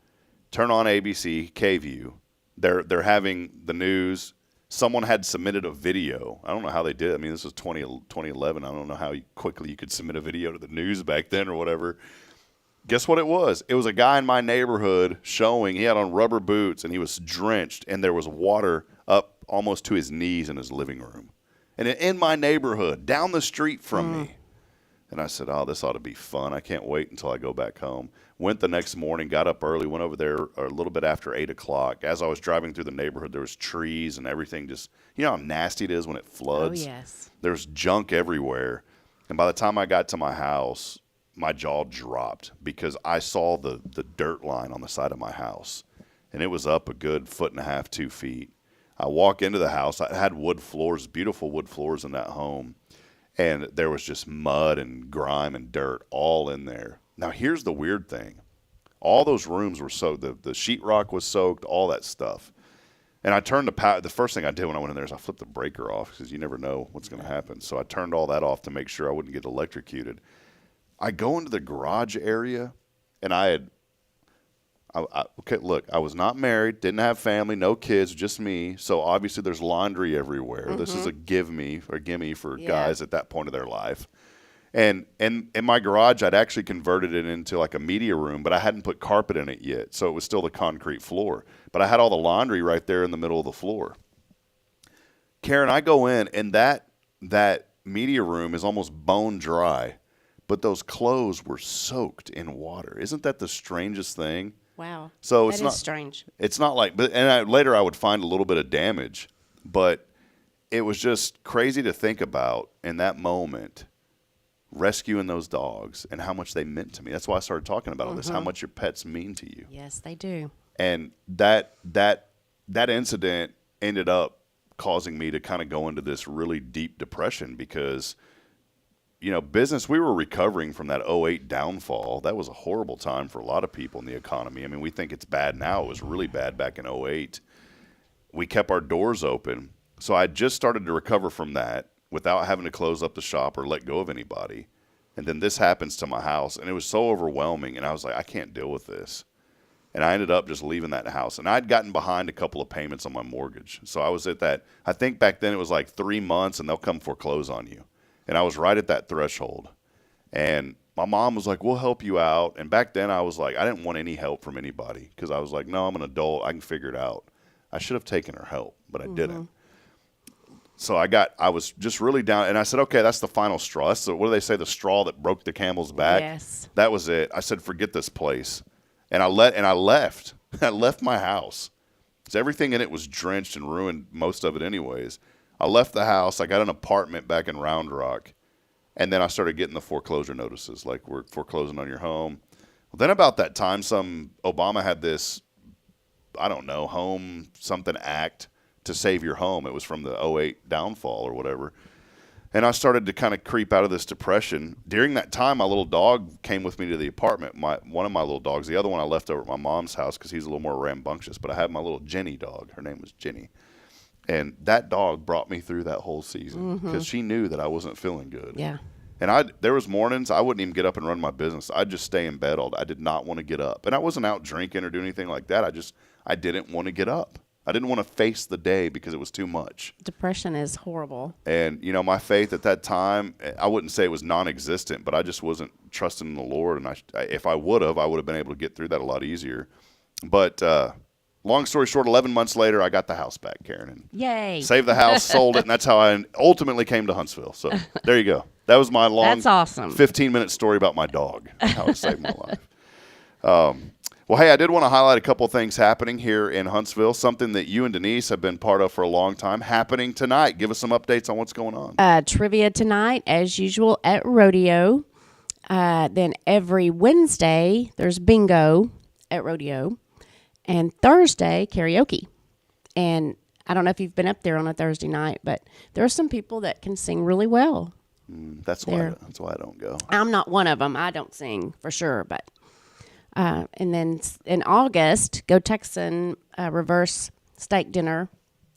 Turn on ABC, K-View. They're having the news. Someone had submitted a video. I don't know how they did. I mean, this was 2011. I don't know how quickly you could submit a video to the news back then or whatever. Guess what it was? It was a guy in my neighborhood showing. He had on rubber boots, and he was drenched, and there was water up almost to his knees in his living room. And in my neighborhood, down the street from me. And I said, oh, this ought to be fun. I can't wait until I go back home. Went the next morning, got up early, went over there a little bit after 8 o'clock. As I was driving through the neighborhood, there was trees and everything just, you know how nasty it is when it floods? Oh, yes. There's junk everywhere. And by the time I got to my house, my jaw dropped because I saw the dirt line on the side of my house. And it was up a good 1.5 feet, 2 feet. I walk into the house. I had wood floors, beautiful wood floors in that home. And there was just mud and grime and dirt all in there. Now, here's the weird thing. All those rooms were soaked. The sheetrock was soaked, all that stuff. And I turned the first thing I did when I went in there is I flipped the breaker off because you never know what's going to happen. So I turned all that off to make sure I wouldn't get electrocuted. I go into the garage area, and okay, look, I was not married, didn't have family, no kids, just me. So obviously there's laundry everywhere. This is a gimme for guys at that point of their life. And in my garage, I'd actually converted it into like a media room, but I hadn't put carpet in it yet. So it was still the concrete floor. But I had all the laundry right there in the middle of the floor. Karen, I go in, and that media room is almost bone dry, but those clothes were soaked in water. Isn't that the strangest thing? Wow. So it's that not is strange. It's not like, later I would find a little bit of damage, but it was just crazy to think about in that moment, rescuing those dogs and how much they meant to me. That's why I started talking about all this, how much your pets mean to you. Yes, they do. And that incident ended up causing me to kind of go into this really deep depression because, you know, business, we were recovering from that 2008 downfall. That was a horrible time for a lot of people in the economy. I mean, we think it's bad now. It was really bad back in 2008. We kept our doors open. So I just started to recover from that without having to close up the shop or let go of anybody. And then this happens to my house, and it was so overwhelming. And I was like, I can't deal with this. And I ended up just leaving that house. And I'd gotten behind a couple of payments on my mortgage. So I was at that, I think back then it was like 3 months, and they'll come foreclose on you. And I was right at that threshold. And my mom was like, we'll help you out. And back then I was like, I didn't want any help from anybody because I was like, no, I'm an adult. I can figure it out. I should have taken her help, but I didn't. So I was just really down. And I said, okay, that's the final straw. That's what do they say? The straw that broke the camel's back. Yes. That was it. I said, forget this place. And I left. I left my house. Because everything in it was drenched and ruined, most of it anyways. I left the house. I got an apartment back in Round Rock. And then I started getting the foreclosure notices, like we're foreclosing on your home. Well, then about that time, Obama had this, I don't know, home something act to save your home. It was from the 2008 downfall or whatever. And I started to kind of creep out of this depression. During that time, my little dog came with me to the apartment. One of my little dogs, the other one I left over at my mom's house because he's a little more rambunctious. But I had my little Jenny dog. Her name was Jenny. And that dog brought me through that whole season because she knew that I wasn't feeling good. Yeah. And there was mornings I wouldn't even get up and run my business. I'd just stay in bed all day. I did not want to get up. And I wasn't out drinking or doing anything like that. I didn't want to get up. I didn't want to face the day because it was too much. Depression is horrible. And, you know, my faith at that time, I wouldn't say it was non-existent, but I just wasn't trusting in the Lord. And if I would have been able to get through that a lot easier. But long story short, 11 months later, I got the house back, Karen. And yay. Saved the house, sold it, and that's how I ultimately came to Huntsville. So there you go. That was my long That's awesome. 15-minute story about my dog, how it saved my life. Well, hey, I did want to highlight a couple of things happening here in Huntsville, something that you and Denise have been part of for a long time, happening tonight. Give us some updates on what's going on. Trivia tonight, as usual, at Rodeo. Then every Wednesday, there's bingo at Rodeo. And Thursday, karaoke. And I don't know if you've been up there on a Thursday night, but there are some people that can sing really well. That's why I don't go. I'm not one of them. I don't sing for sure, but... and then in August, Go Texan reverse steak dinner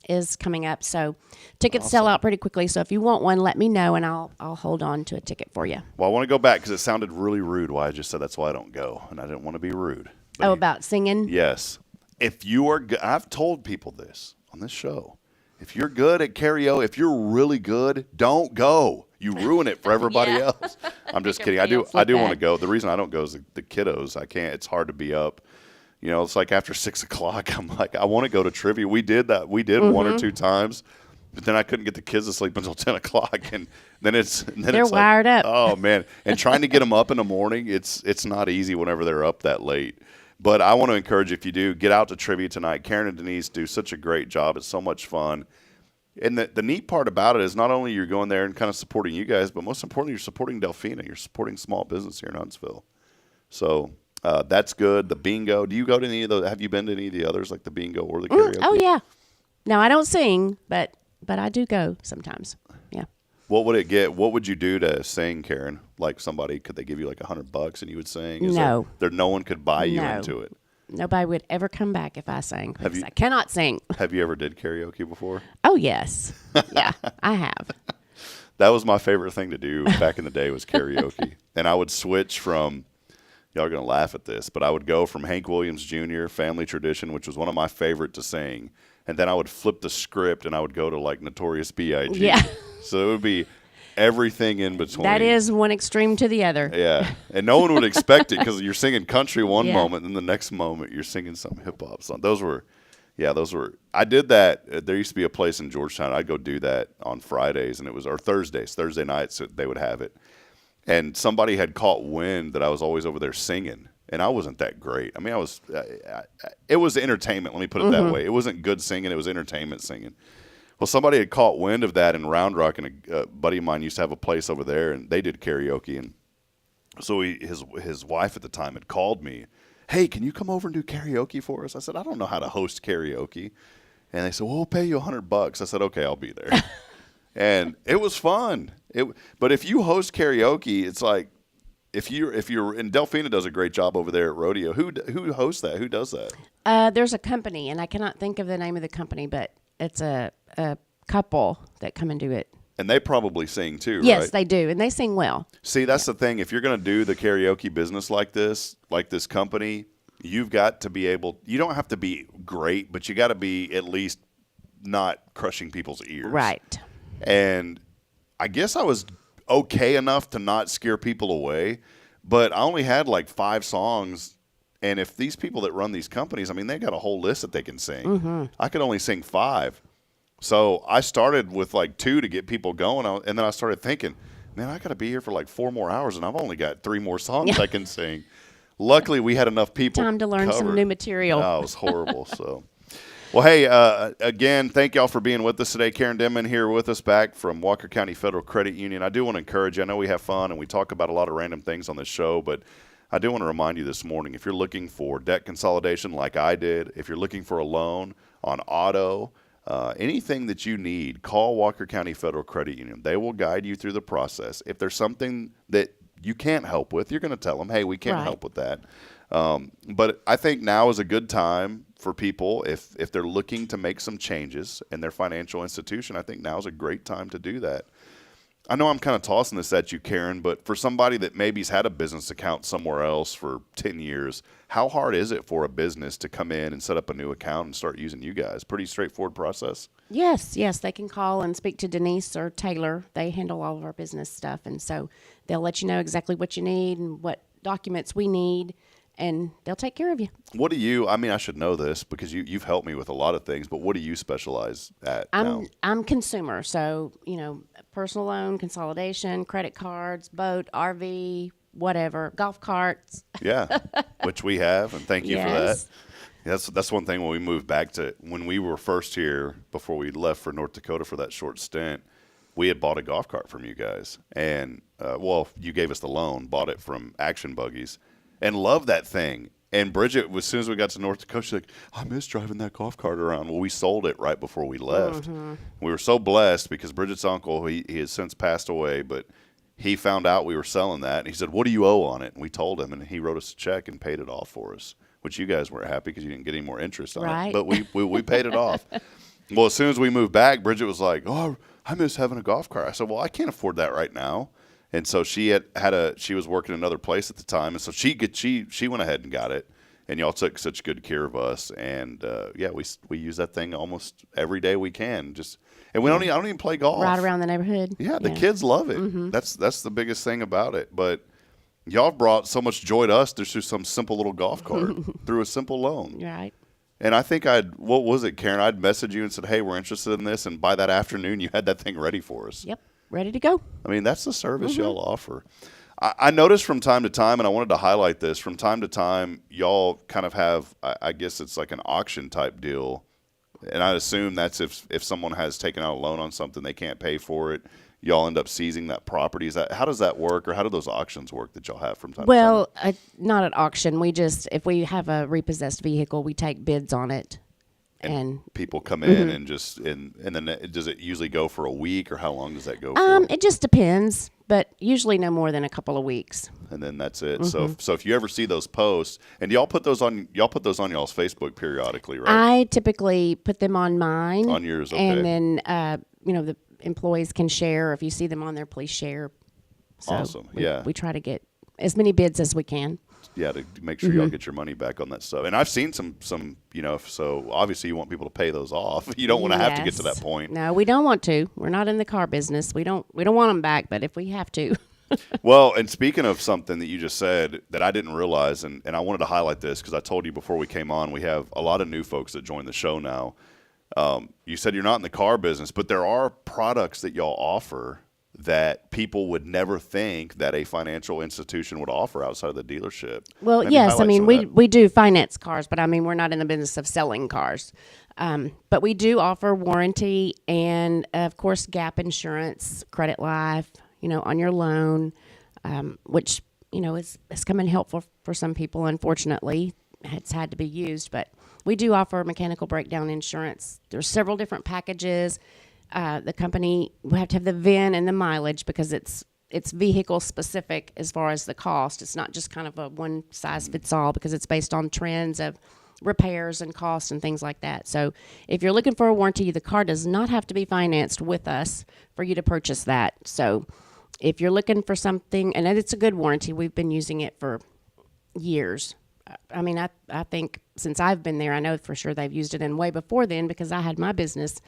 is coming up. So tickets sell out pretty quickly. So if you want one, let me know, and I'll hold on to a ticket for you. Well, I want to go back because it sounded really rude why I just said that's why I don't go, and I didn't want to be rude. But about singing? Yes. If you are, I've told people this on this show. if you're good at karaoke, if you're really good, don't go. You ruin it for everybody else. I'm just kidding. I do want to go. The reason I don't go is the kiddos. I can't. It's hard to be up. You know, it's like after 6 o'clock, I'm like, I want to go to trivia. We did that. We did one or two times, but then I couldn't get the kids to sleep until 10 o'clock, and they're wired up. Oh man! And trying to get them up in the morning, it's not easy whenever they're up that late. But I want to encourage, if you do, get out to trivia tonight. Karen and Denise do such a great job. It's so much fun. And the neat part about it is not only you're going there and kind of supporting you guys, but most importantly, you're supporting Delphina. You're supporting small business here in Huntsville. So that's good. The bingo. Do you go to any of those? Have you been to any of the others, like the bingo or the karaoke? Oh, yeah. No, I don't sing, but I do go sometimes. Yeah. What would it get? What would you do to sing, Karen? Like somebody, could they give you like $100 and you would sing? No. No one could buy you into it. Nobody would ever come back if I sang because I cannot sing. Have you ever did karaoke before? Oh, yes. Yeah, I have. That was my favorite thing to do back in the day was karaoke. And I would switch from, y'all are going to laugh at this, but I would go from Hank Williams Jr., Family Tradition, which was one of my favorite to sing. And then I would flip the script and I would go to like Notorious B.I.G. Yeah. So it would be everything in between. That is one extreme to the other. Yeah. And no one would expect it because you're singing country one moment and the next moment you're singing some hip-hop song. Those were, I did that. There used to be a place in Georgetown. I'd go do that on Fridays, and it was, or Thursday nights they would have it. And somebody had caught wind that I was always over there singing. And I wasn't that great. I mean, it was entertainment. Let me put it that way. It wasn't good singing. It was entertainment singing. Well, somebody had caught wind of that in Round Rock, and a buddy of mine used to have a place over there, and they did karaoke. And so his wife at the time had called me, hey, can you come over and do karaoke for us? I said, I don't know how to host karaoke. And they said, well, we'll pay you $100. I said, okay, I'll be there. And it was fun. But if you host karaoke, it's like, if you're and Delphina does a great job over there at Rodeo. Who hosts that? Who does that? There's a company, and I cannot think of the name of the company, but it's a couple that come and do it. And they probably sing too, right? Yes, they do, and they sing well. See, that's the thing. If you're going to do the karaoke business like this company, you've got to be able. You don't have to be great, but you got to be at least not crushing people's ears, right? And I guess I was okay enough to not scare people away, but I only had like 5 songs. And if these people that run these companies, I mean, they got a whole list that they can sing. I could only sing 5. So I started with like 2 to get people going. And then I started thinking, man, I got to be here for like 4 more hours and I've only got 3 more songs I can sing. Luckily, we had enough people. Time to learn some new material. Oh, it was horrible. So. Well, hey, again, thank y'all for being with us today. Karen Denman here with us back from Walker County Federal Credit Union. I do want to encourage you. I know we have fun and we talk about a lot of random things on this show, but I do want to remind you this morning, if you're looking for debt consolidation like I did, if you're looking for a loan on auto, anything that you need, call Walker County Federal Credit Union. They will guide you through the process. If there's something that you can't help with, you're going to tell them, hey, we can't help with that. But I think now is a good time for people, if they're looking to make some changes in their financial institution, I think now is a great time to do that. I know I'm kind of tossing this at you, Karen, but for somebody that maybe's had a business account somewhere else for 10 years, how hard is it for a business to come in and set up a new account and start using you guys? Pretty straightforward process? Yes. They can call and speak to Denise or Taylor. They handle all of our business stuff, and so they'll let you know exactly what you need and what documents we need, and they'll take care of you. What do you, I mean, I should know this because you've helped me with a lot of things, but what do you specialize at now? I'm consumer, so, personal loan, consolidation, credit cards, boat, RV, whatever, golf carts. Yeah, which we have, and thank you for that. That's one thing when we moved back to, when we were first here, before we left for North Dakota for that short stint, we had bought a golf cart from you guys. And, you gave us the loan, bought it from Action Buggies, and loved that thing. And Bridget, as soon as we got to North Dakota, she's like, I miss driving that golf cart around. Well, we sold it right before we left. We were so blessed because Bridget's uncle, he has since passed away, but he found out we were selling that. And he said, what do you owe on it? And we told him, and he wrote us a check and paid it off for us, which you guys weren't happy because you didn't get any more interest on it. But we paid it off. Well, as soon as we moved back, Bridget was like, oh, I miss having a golf cart. I said, well, I can't afford that right now. And so she was working another place at the time, and so she went ahead and got it. and y'all took such good care of us. And we use that thing almost every day we can. And I don't even play golf. Right around the neighborhood. Yeah, the kids love it. Mm-hmm. That's the biggest thing about it. But y'all brought so much joy to us through some simple little golf cart, through a simple loan. Right. And I think what was it, Karen? I'd messaged you and said, hey, we're interested in this. And by that afternoon, you had that thing ready for us. Yep, ready to go. I mean, that's the service y'all offer. I noticed from time to time, and I wanted to highlight this, from time to time, y'all kind of have, I guess it's like an auction type deal. And I assume that's if someone has taken out a loan on something, they can't pay for it, y'all end up seizing that property. How does that work, or how do those auctions work that y'all have from time to time? Well, not at auction. If we have a repossessed vehicle, we take bids on it. And people come in and then does it usually go for a week, or how long does that go for? It just depends, but usually no more than a couple of weeks. And then that's it. So if you ever see those posts, and y'all put those on y'all's Facebook periodically, right? I typically put them on mine. On yours, okay. And then the employees can share. If you see them on there, please share. So awesome. We try to get as many bids as we can. Yeah, to make sure y'all get your money back on that stuff. And I've seen some, so obviously you want people to pay those off. You don't want to have to get to that point. No, we don't want to. We're not in the car business. We don't want them back, but if we have to. Well, and speaking of something that you just said that I didn't realize, and I wanted to highlight this because I told you before we came on, we have a lot of new folks that join the show now. You said you're not in the car business, but there are products that y'all offer that people would never think that a financial institution would offer outside of the dealership. Well, Maybe yes, I mean, highlight we do finance cars, but I mean, we're not in the business of selling cars. But we do offer warranty and, of course, gap insurance, credit life, on your loan, which, has come in helpful for some people. Unfortunately, it's had to be used, but we do offer mechanical breakdown insurance. There's several different packages. The company, we have to have the VIN and the mileage because it's vehicle specific as far as the cost. It's not just kind of a one size fits all because it's based on trends of repairs and costs and things like that. So if you're looking for a warranty, the car does not have to be financed with us for you to purchase that. So if you're looking for something, and it's a good warranty, we've been using it for years. I mean, I think since I've been there, I know for sure they've used it, and way before then because I had my business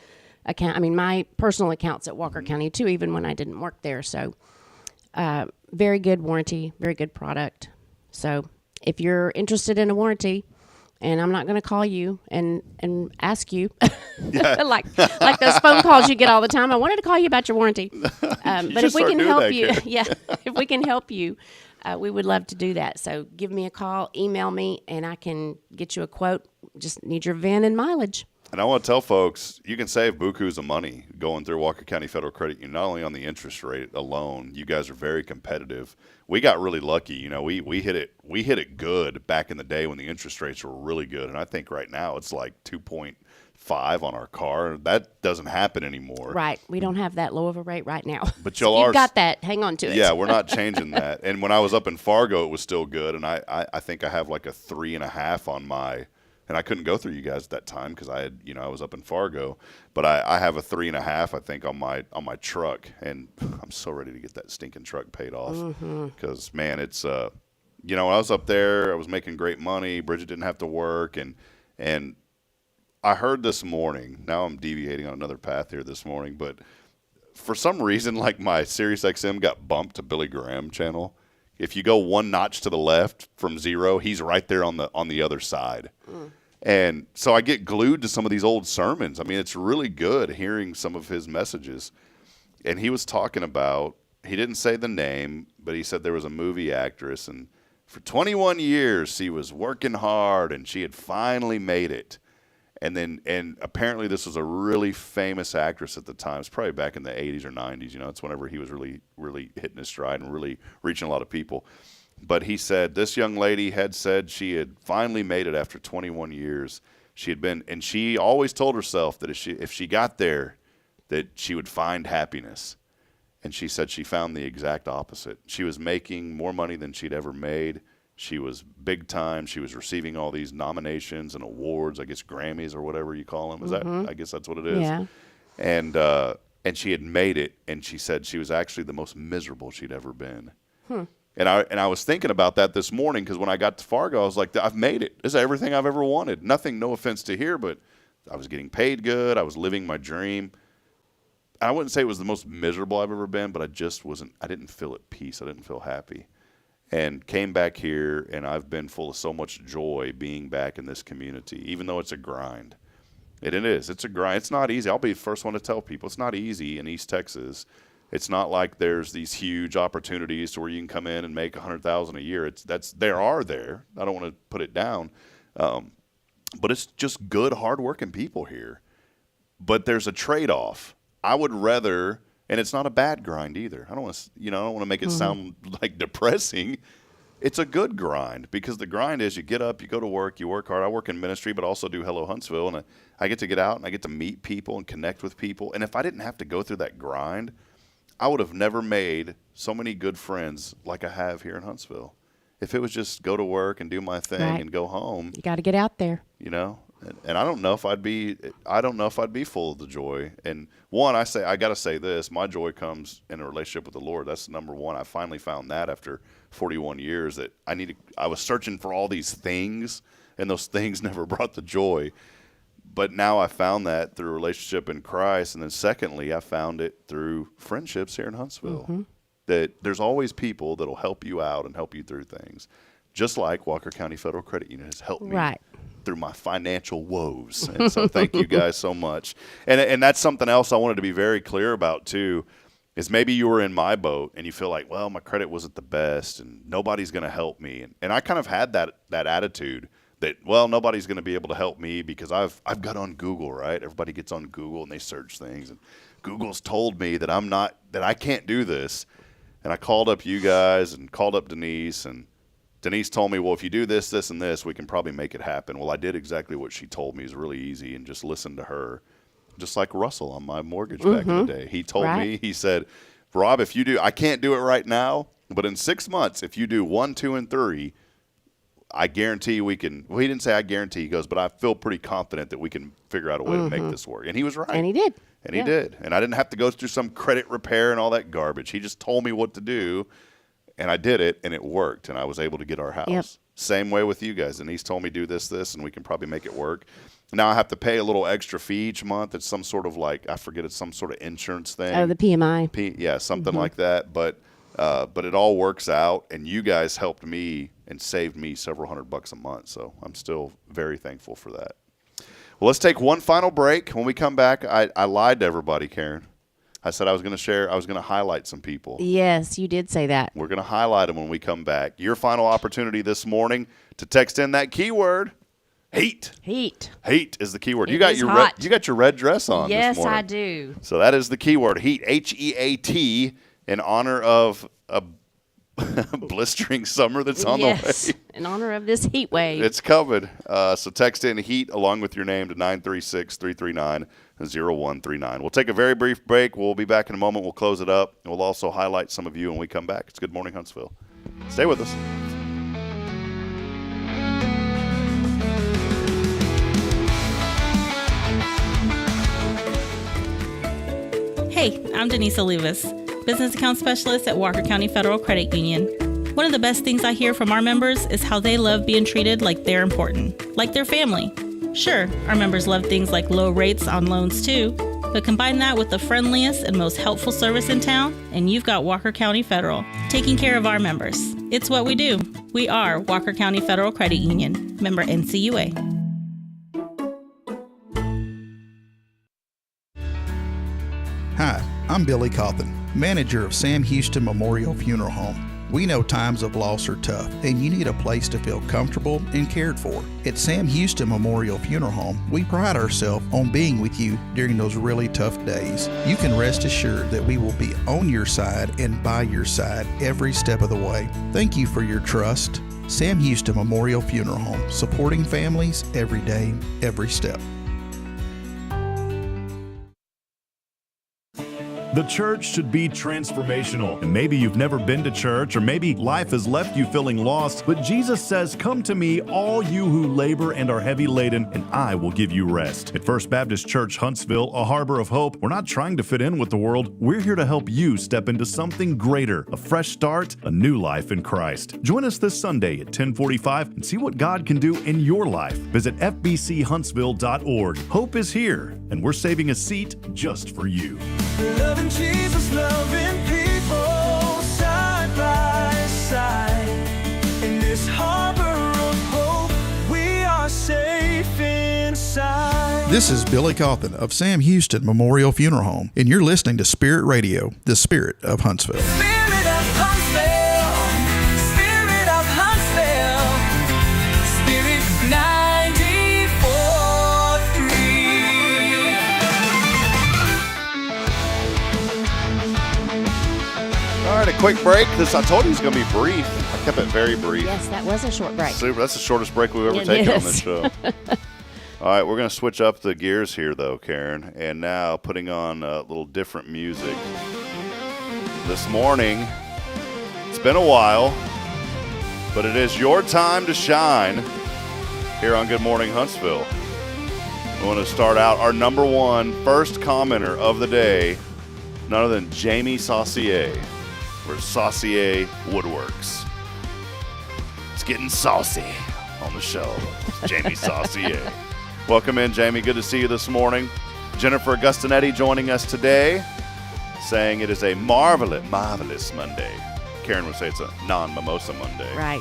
account. I mean, my personal accounts at Walker County too, even when I didn't work there. So, very good warranty, very good product. So, if you're interested in a warranty, and I'm not going to call you and ask you, like those phone calls you get all the time. I wanted to call you about your warranty, but if we can help you, if we can help you, we would love to do that. So, give me a call, email me, and I can get you a quote. Just need your VIN and mileage. And I want to tell folks, you can save bukus of money going through Walker County Federal Credit Union, not only on the interest rate alone. You guys are very competitive. We got really lucky. We hit it good back in the day when the interest rates were really good. And I think right now it's like 2.5 on our car. That doesn't happen anymore. Right. We don't have that low of a rate right now. But you've got that. Hang on to it. Yeah, we're not changing that. And when I was up in Fargo, it was still good. And I think I have like a 3.5 on my. And I couldn't go through you guys at that time because I was up in Fargo, but I have a 3.5, I think, on my truck, and I'm so ready to get that stinking truck paid off because man, it's when I was up there, I was making great money. Bridget didn't have to work, and I heard this morning. Now I'm deviating on another path here this morning, but for some reason, like my Sirius XM got bumped to Billy Graham channel. If you go one notch to the left from 0, he's right there on the other side. And so I get glued to some of these old sermons. I mean, it's really good hearing some of his messages. And he was talking about, he didn't say the name, but he said there was a movie actress, and for 21 years she was working hard, and she had finally made it. And apparently this was a really famous actress at the time. It's probably back in the 80s or 90s. It's whenever he was really, really hitting his stride and really reaching a lot of people. But he said this young lady had said she had finally made it after 21 years. She had been, and she always told herself that if she got there, that she would find happiness. And she said she found the exact opposite. She was making more money than she'd ever made. She was big time. She was receiving all these nominations and awards, I guess Grammys or whatever you call them. Is that? I guess that's what it is. Yeah. And she had made it, and she said she was actually the most miserable she'd ever been. And I was thinking about that this morning because when I got to Fargo, I was like, I've made it. This is everything I've ever wanted. Nothing, no offense to here, but I was getting paid good. I was living my dream. I wouldn't say it was the most miserable I've ever been, but I didn't feel at peace. I didn't feel happy. And came back here, and I've been full of so much joy being back in this community, even though it's a grind. It is. It's a grind. It's not easy. I'll be the first one to tell people it's not easy in East Texas. It's not like there's these huge opportunities to where you can come in and make $100,000 a year. There. I don't want to put it down, but it's just good, hardworking people here. But there's a trade-off. I would rather, and it's not a bad grind either. I don't want to make it sound like depressing. It's a good grind because the grind is you get up, you go to work, you work hard. I work in ministry, but also do Hello Huntsville, and I get to get out and I get to meet people and connect with people. And if I didn't have to go through that grind, I would have never made so many good friends like I have here in Huntsville. If it was just go to work and do my thing and go home, you got to get out there. And I don't know if I'd be full of the joy. And one, I got to say this, my joy comes in a relationship with the Lord. That's number one. I finally found that after 41 years that I was searching for all these things, and those things never brought the joy. But now I found that through a relationship in Christ. And then secondly, I found it through friendships here in Huntsville. That there's always people that'll help you out and help you through things. Just like Walker County Federal Credit Union has helped me through my financial woes. And so thank you guys so much. And that's something else I wanted to be very clear about too, is maybe you were in my boat and you feel like, well, my credit wasn't the best and nobody's going to help me. And I kind of had that attitude that, well, nobody's going to be able to help me because I've got on Google, right? Everybody gets on Google and they search things. And Google's told me that I can't do this. And I called up you guys and called up Denise, and Denise told me, well, if you do this, this, and this, we can probably make it happen. Well, I did exactly what she told me. It's really easy, and just listened to her. Just like Russell on my mortgage back in the day. He told me, he said, Rob, if you do, I can't do it right now, but in 6 months, if you do 1, 2, and 3, I guarantee we can. Well, he didn't say I guarantee. He goes, but I feel pretty confident that we can figure out a way to make this work. And he was right. And he did. And he did. And I didn't have to go through some credit repair and all that garbage. He just told me what to do, and I did it, and it worked, and I was able to get our house. Yep. Same way with you guys. Denise told me do this, and we can probably make it work. Now I have to pay a little extra fee each month. It's some sort of I forget, it's some sort of insurance thing. Oh, the PMI. Something like that. But it all works out, and you guys helped me and saved me several $100 a month. So I'm still very thankful for that. Well, let's take one final break. When we come back, I lied to everybody, Karen. I said I was going to highlight some people. Yes, you did say that. We're going to highlight them when we come back. Your final opportunity this morning to text in that keyword, heat. Heat. Heat is the keyword. It You got is your hot. you got your red dress on Yes, this morning. I do. So that is the keyword, heat, H-E-A-T, in honor of a blistering summer that's on the way. In honor of this heat wave. It's coming. So text in heat along with your name to 936-339-0139. We'll take a very brief break. We'll be back in a moment. We'll close it up. And we'll also highlight some of you when we come back. It's Good Morning Huntsville. Stay with us. Hey, I'm Denise Olivas, Business Account Specialist at Walker County Federal Credit Union. One of the best things I hear from our members is how they love being treated like they're important, like their family. Sure, our members love things like low rates on loans too, but combine that with the friendliest and most helpful service in town, and you've got Walker County Federal, taking care of our members. It's what we do. We are Walker County Federal Credit Union, member NCUA. Hi, I'm Billy Cawthon, manager of Sam Houston Memorial Funeral Home. We know times of loss are tough, and you need a place to feel comfortable and cared for. At Sam Houston Memorial Funeral Home, we pride ourselves on being with you during those really tough days. You can rest assured that we will be on your side and by your side every step of the way. Thank you for your trust. Sam Houston Memorial Funeral Home, supporting families every day, every step. The church should be transformational. And maybe you've never been to church, or maybe life has left you feeling lost, but Jesus says, "Come to me, all you who labor and are heavy laden, and I will give you rest." At First Baptist Church Huntsville, a harbor of hope, we're not trying to fit in with the world. We're here to help you step into something greater, a fresh start, a new life in Christ. Join us this Sunday at 10:45 and see what God can do in your life. Visit fbchuntsville.org. Hope is here, and we're saving a seat just for you. Loving Jesus, loving people side by side. In this harbor of hope, we are safe inside. This is Billy Cawthon of Sam Houston Memorial Funeral Home, and you're listening to Spirit Radio, the spirit of Huntsville. Spirit of Huntsville, Spirit of Huntsville, Spirit 94.3. All right, a quick break. I told you it was going to be brief. I kept it very brief. Yes, that was a short break. Super. That's the shortest break we've ever It taken on is. this show. All right, we're going to switch up the gears here, though, Karen, and now putting on a little different music. This morning, it's been a while, but it is your time to shine here on Good Morning Huntsville. We want to start out our number one first commenter of the day, none other than Jamie Saucier, for Saucier Woodworks. It's getting saucy on the show. It's Jamie Saucier. Welcome in, Jamie. Good to see you this morning. Jennifer Augustinetti joining us today, saying it is a marvelous Monday. Karen would say it's a non-mimosa Monday. Right.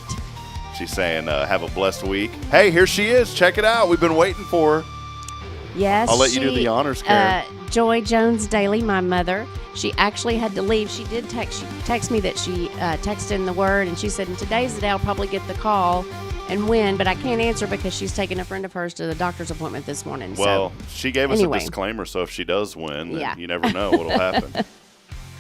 She's saying, have a blessed week. Hey, here she is. Check it out. We've been waiting for her. Yes. I'll let you do the honors, Karen. Joy Jones Daly, my mother, she actually had to leave. She did text me that she texted in the word, and she said, and today's the day I'll probably get the call and win, but I can't answer because she's taking a friend of hers to the doctor's appointment this morning. Well, so, she gave us anyway. a disclaimer, so if she does win, then Yeah. you never know what will happen.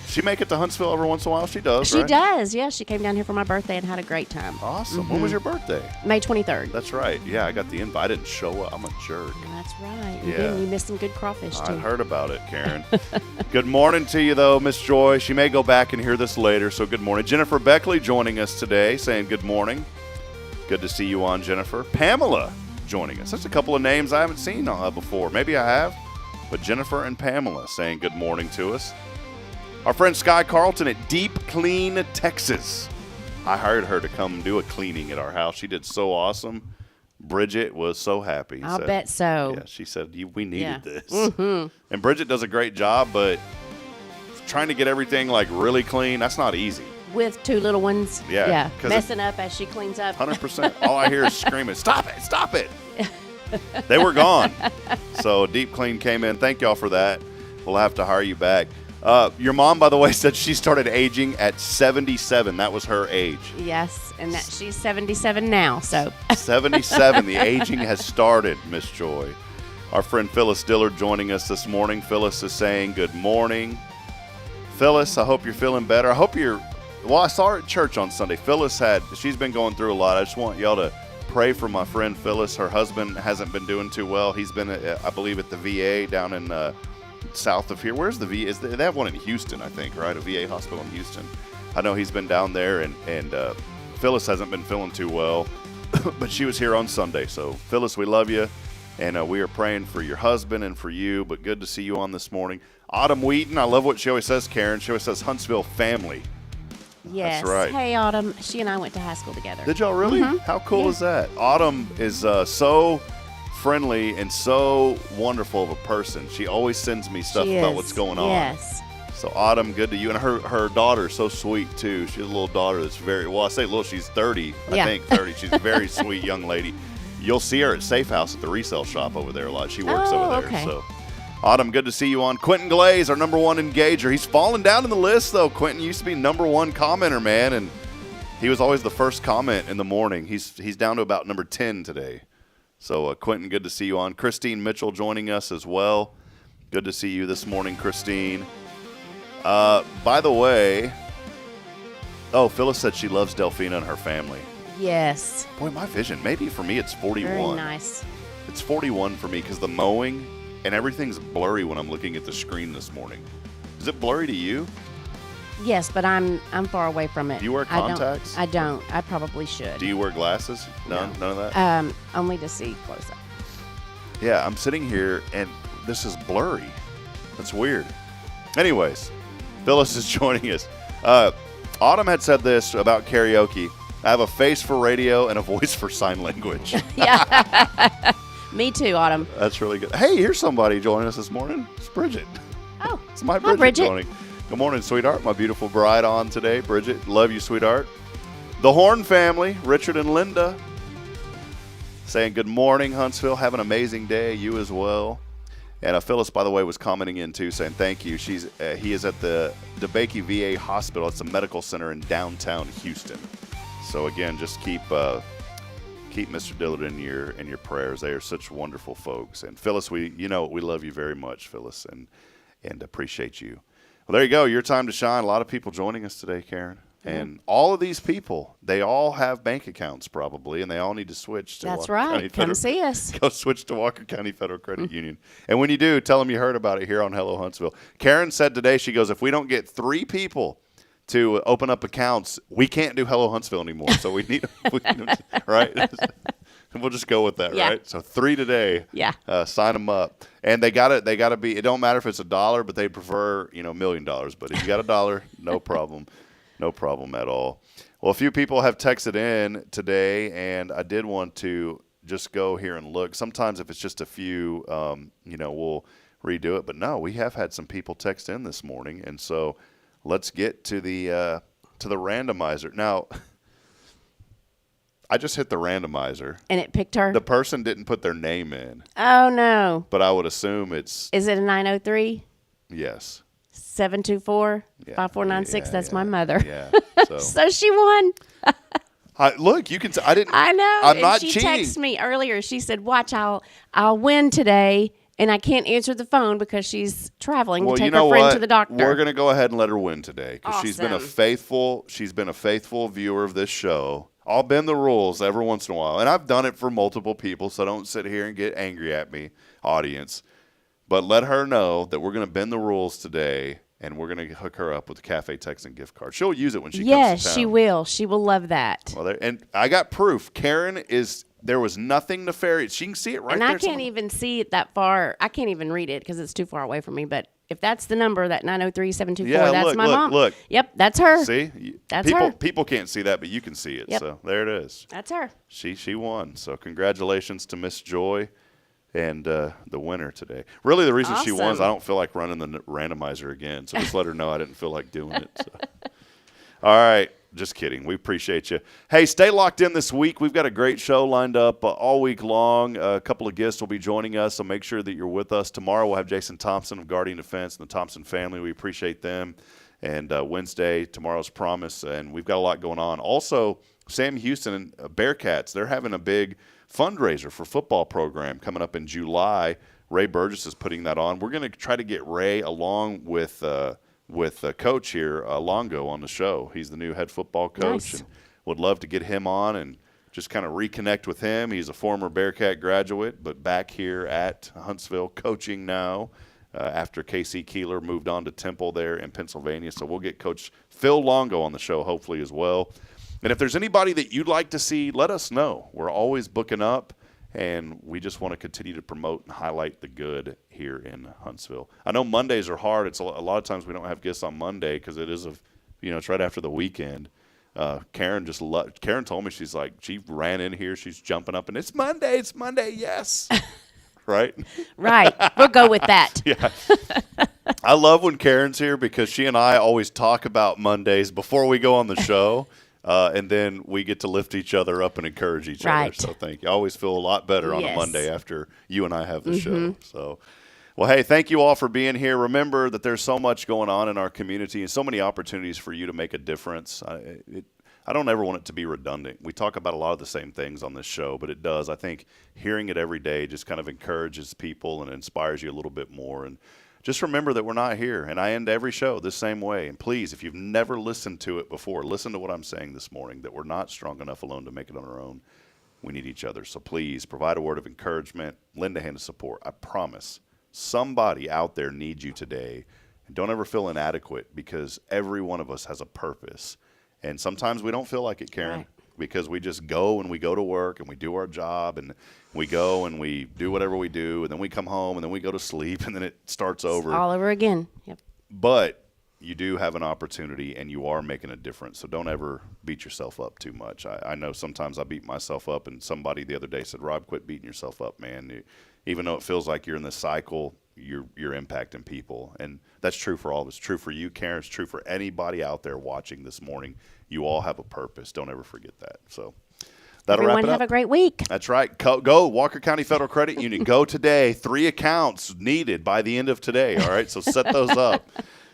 She make it to Huntsville every once in a while? She does, She right? does, yeah. She came down here for my birthday and had a great time. Awesome. When was your birthday? May 23rd. That's right. Yeah, I got the invite. I didn't show up. I'm a jerk. That's right. Yeah. You missed some good crawfish, too. I heard about it, Karen. Good morning to you, though, Miss Joy. She may go back and hear this later, so good morning. Jennifer Beckley joining us today, saying good morning. Good to see you on, Jennifer. Pamela joining us. That's a couple of names I haven't seen before. Maybe I have, but Jennifer and Pamela saying good morning to us. Our friend Sky Carlton at Deep Clean, Texas. I hired her to come do a cleaning at our house. She did so awesome. Bridget was so happy. I'll bet so. Yeah, she said, we needed this. Mm-hmm. And Bridget does a great job, but trying to get everything like really clean, that's not easy. With two little ones. Yeah, 'cause messing up as she cleans up. 100%. All I hear is screaming, stop it, stop it. They were gone. So Deep Clean came in. Thank y'all for that. We'll have to hire you back. Your mom, by the way, said she started aging at 77. That was her age. Yes, and that she's 77 now, so. 77. The aging has started, Miss Joy. Our friend Phyllis Dillard joining us this morning. Phyllis is saying good morning. Phyllis, I hope you're feeling better. I hope you're, well, I saw her at church on Sunday. Phyllis she's been going through a lot. I just want y'all to pray for my friend Phyllis. Her husband hasn't been doing too well. He's been, I believe, at the VA down in south of here. Where's the VA? They have one in Houston, I think, right? A VA hospital in Houston. I know he's been down there, and Phyllis hasn't been feeling too well, but she was here on Sunday. So, Phyllis, we love you, and we are praying for your husband and for you, but good to see you on this morning. Autumn Wheaton, I love what she always says, Karen. She always says Huntsville family. Yes. That's right. Hey, Autumn. She and I went to high school together. Did y'all really? Mm-hmm. How cool is that? Autumn is so friendly and so wonderful of a person. She always sends me stuff about what's going on. Yes. So Autumn, good to you. And her daughter's so sweet too. She has a little daughter that's very, well, I say little, she's 30, I think 30. She's a very sweet young lady. You'll see her at Safe House at the resale shop over there a lot. She works over there. Okay. So Autumn, good to see you on. Quentin Glaze, our number one engager. He's fallen down in the list though. Quentin used to be number one commenter, man, and he was always the first comment in the morning. He's down to about number 10 today. So, Quentin, good to see you on. Christine Mitchell joining us as well. Good to see you this morning, Christine. By the way, Phyllis said she loves Delphina and her family. Yes. Boy, my vision, maybe for me it's 41. Very nice. It's 41 for me because the mowing and everything's blurry when I'm looking at the screen this morning. Is it blurry to you? Yes, but I'm far away from it. Do you wear contacts? I don't. I probably should. Do you wear glasses? None of that? Only to see close up. Yeah, I'm sitting here, and this is blurry. That's weird. Anyways, Phyllis is joining us. Autumn had said this about karaoke. I have a face for radio and a voice for sign language. Yeah. Me too, Autumn. That's really good. Hey, here's somebody joining us this morning. It's Bridget. Oh. It's my Hi, Bridget. joining. Good morning, sweetheart. My beautiful bride on today. Bridget, love you, sweetheart. The Horn family, Richard and Linda, saying good morning, Huntsville. Have an amazing day. You as well. And Phyllis, by the way, was commenting in too, saying thank you. He is at the DeBakey VA Hospital. It's a medical center in downtown Houston. So again, just keep Mr. Dillard in your prayers. They are such wonderful folks. And Phyllis, we love you very much, Phyllis, and appreciate you. Well, there you go. Your time to shine. A lot of people joining us today, Karen. And all of these people, they all have bank accounts probably, and they all need to switch to That's Walker right. County Come see us. Go switch to Walker County Federal Credit Union. And when you do, tell them you heard about it here on Hello Huntsville. Karen said today, she goes, if we don't get 3 people to open up accounts, we can't do Hello Huntsville anymore. So we need right? We'll just go with that, right? So 3 today. Yeah. Sign them up. And they gotta be, it don't matter if it's $1, but they prefer, $1 million. But if you got $1, no problem. No problem at all. Well, a few people have texted in today, and I did want to just go here and look. Sometimes if it's just a few, we'll redo it. But no, we have had some people text in this morning, and so let's get to the randomizer. Now, I just hit the randomizer. And it picked her? The person didn't put their name in. Oh, no. But I would assume it's... Is it a 903? Yes. 724-5496. That's my mother. Yeah. So she won. Look, you can. I didn't. I know. I'm and not she cheating. texted me earlier. She said, "Watch, I'll win today, and I can't answer the phone because she's traveling to take her friend to the doctor." We're gonna go ahead and let her win today because Awesome. she's been a faithful viewer of this show. I'll bend the rules every once in a while, and I've done it for multiple people. So don't sit here and get angry at me, audience. But let her know that we're gonna bend the rules today. And we're going to hook her up with the Cafe Texan gift card. She'll use it when she comes to town. Yes, she will. She will love that. Well, and I got proof. Karen there was nothing nefarious. She can see it right there. And I can't even see it that far. I can't even read it because it's too far away from me. But if that's the number, that 903-724, that's my mom. Look. Yep, that's her. See? That's her. People can't see that, but you can see it. Yep. So there it is. That's her. She won. So congratulations to Miss Joy. And the winner today. Really, the reason she won is I don't feel like running the randomizer again. So just let her know I didn't feel like doing it. So. All right. Just kidding. We appreciate you. Hey, stay locked in this week. We've got a great show lined up all week long. A couple of guests will be joining us, so make sure that you're with us. Tomorrow we'll have Jason Thompson of Guardian Defense and the Thompson family. We appreciate them. And Wednesday, tomorrow's Promise. And we've got a lot going on. Also, Sam Houston and Bearcats, they're having a big fundraiser for football program coming up in July. Ray Burgess is putting that on. We're going to try to get Ray along with Coach here, Longo, on the show. He's the new head football coach. Nice. And would love to get him on and just kind of reconnect with him. He's a former Bearcat graduate, but back here at Huntsville coaching now after Casey Keeler moved on to Temple there in Pennsylvania. So we'll get Coach Phil Longo on the show hopefully as well. And if there's anybody that you'd like to see, let us know. We're always booking up, and we just want to continue to promote and highlight the good here in Huntsville. I know Mondays are hard. It's a lot of times we don't have guests on Monday because it is it's right after the weekend. Karen told me, she's like, she ran in here, she's jumping up, and it's Monday, yes. Right? Right. We'll go with that. Yeah. I love when Karen's here because she and I always talk about Mondays before we go on the show. And then we get to lift each other up and encourage each other. So thank you. I always feel a lot better on a Monday after you and I have the show. So, well, hey, thank you all for being here. Remember that there's so much going on in our community and so many opportunities for you to make a difference. I don't ever want it to be redundant. We talk about a lot of the same things on this show, but it does. I think hearing it every day just kind of encourages people and inspires you a little bit more. And just remember that we're not here, and I end every show the same way. And please, if you've never listened to it before, listen to what I'm saying this morning, that we're not strong enough alone to make it on our own. We need each other. So please provide a word of encouragement, lend a hand of support. I promise somebody out there needs you today, Don't ever feel inadequate, because every one of us has a purpose. And sometimes we don't feel like it, Karen, because we just go and we go to work and we do our job and we go and we do whatever we do, and then we come home and then we go to sleep and then it starts over. All over again. Yep. But you do have an opportunity and you are making a difference. So don't ever beat yourself up too much. I know sometimes I beat myself up, and somebody the other day said, Rob, quit beating yourself up, man. Even though it feels like you're in this cycle, you're impacting people. And that's true for all of us. It's true for you, Karen. It's true for anybody out there watching this morning. You all have a purpose. Don't ever forget that. So that'll Everyone wrap it up. have a great week. That's right. Go Walker County Federal Credit Union. Go today. 3 accounts needed by the end of today. All right, so set those up.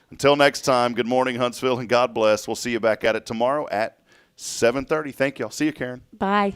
Until next time, good morning, Huntsville, and God bless. We'll see you back at it tomorrow at 7:30. Thank you. I'll see you, Karen. Bye.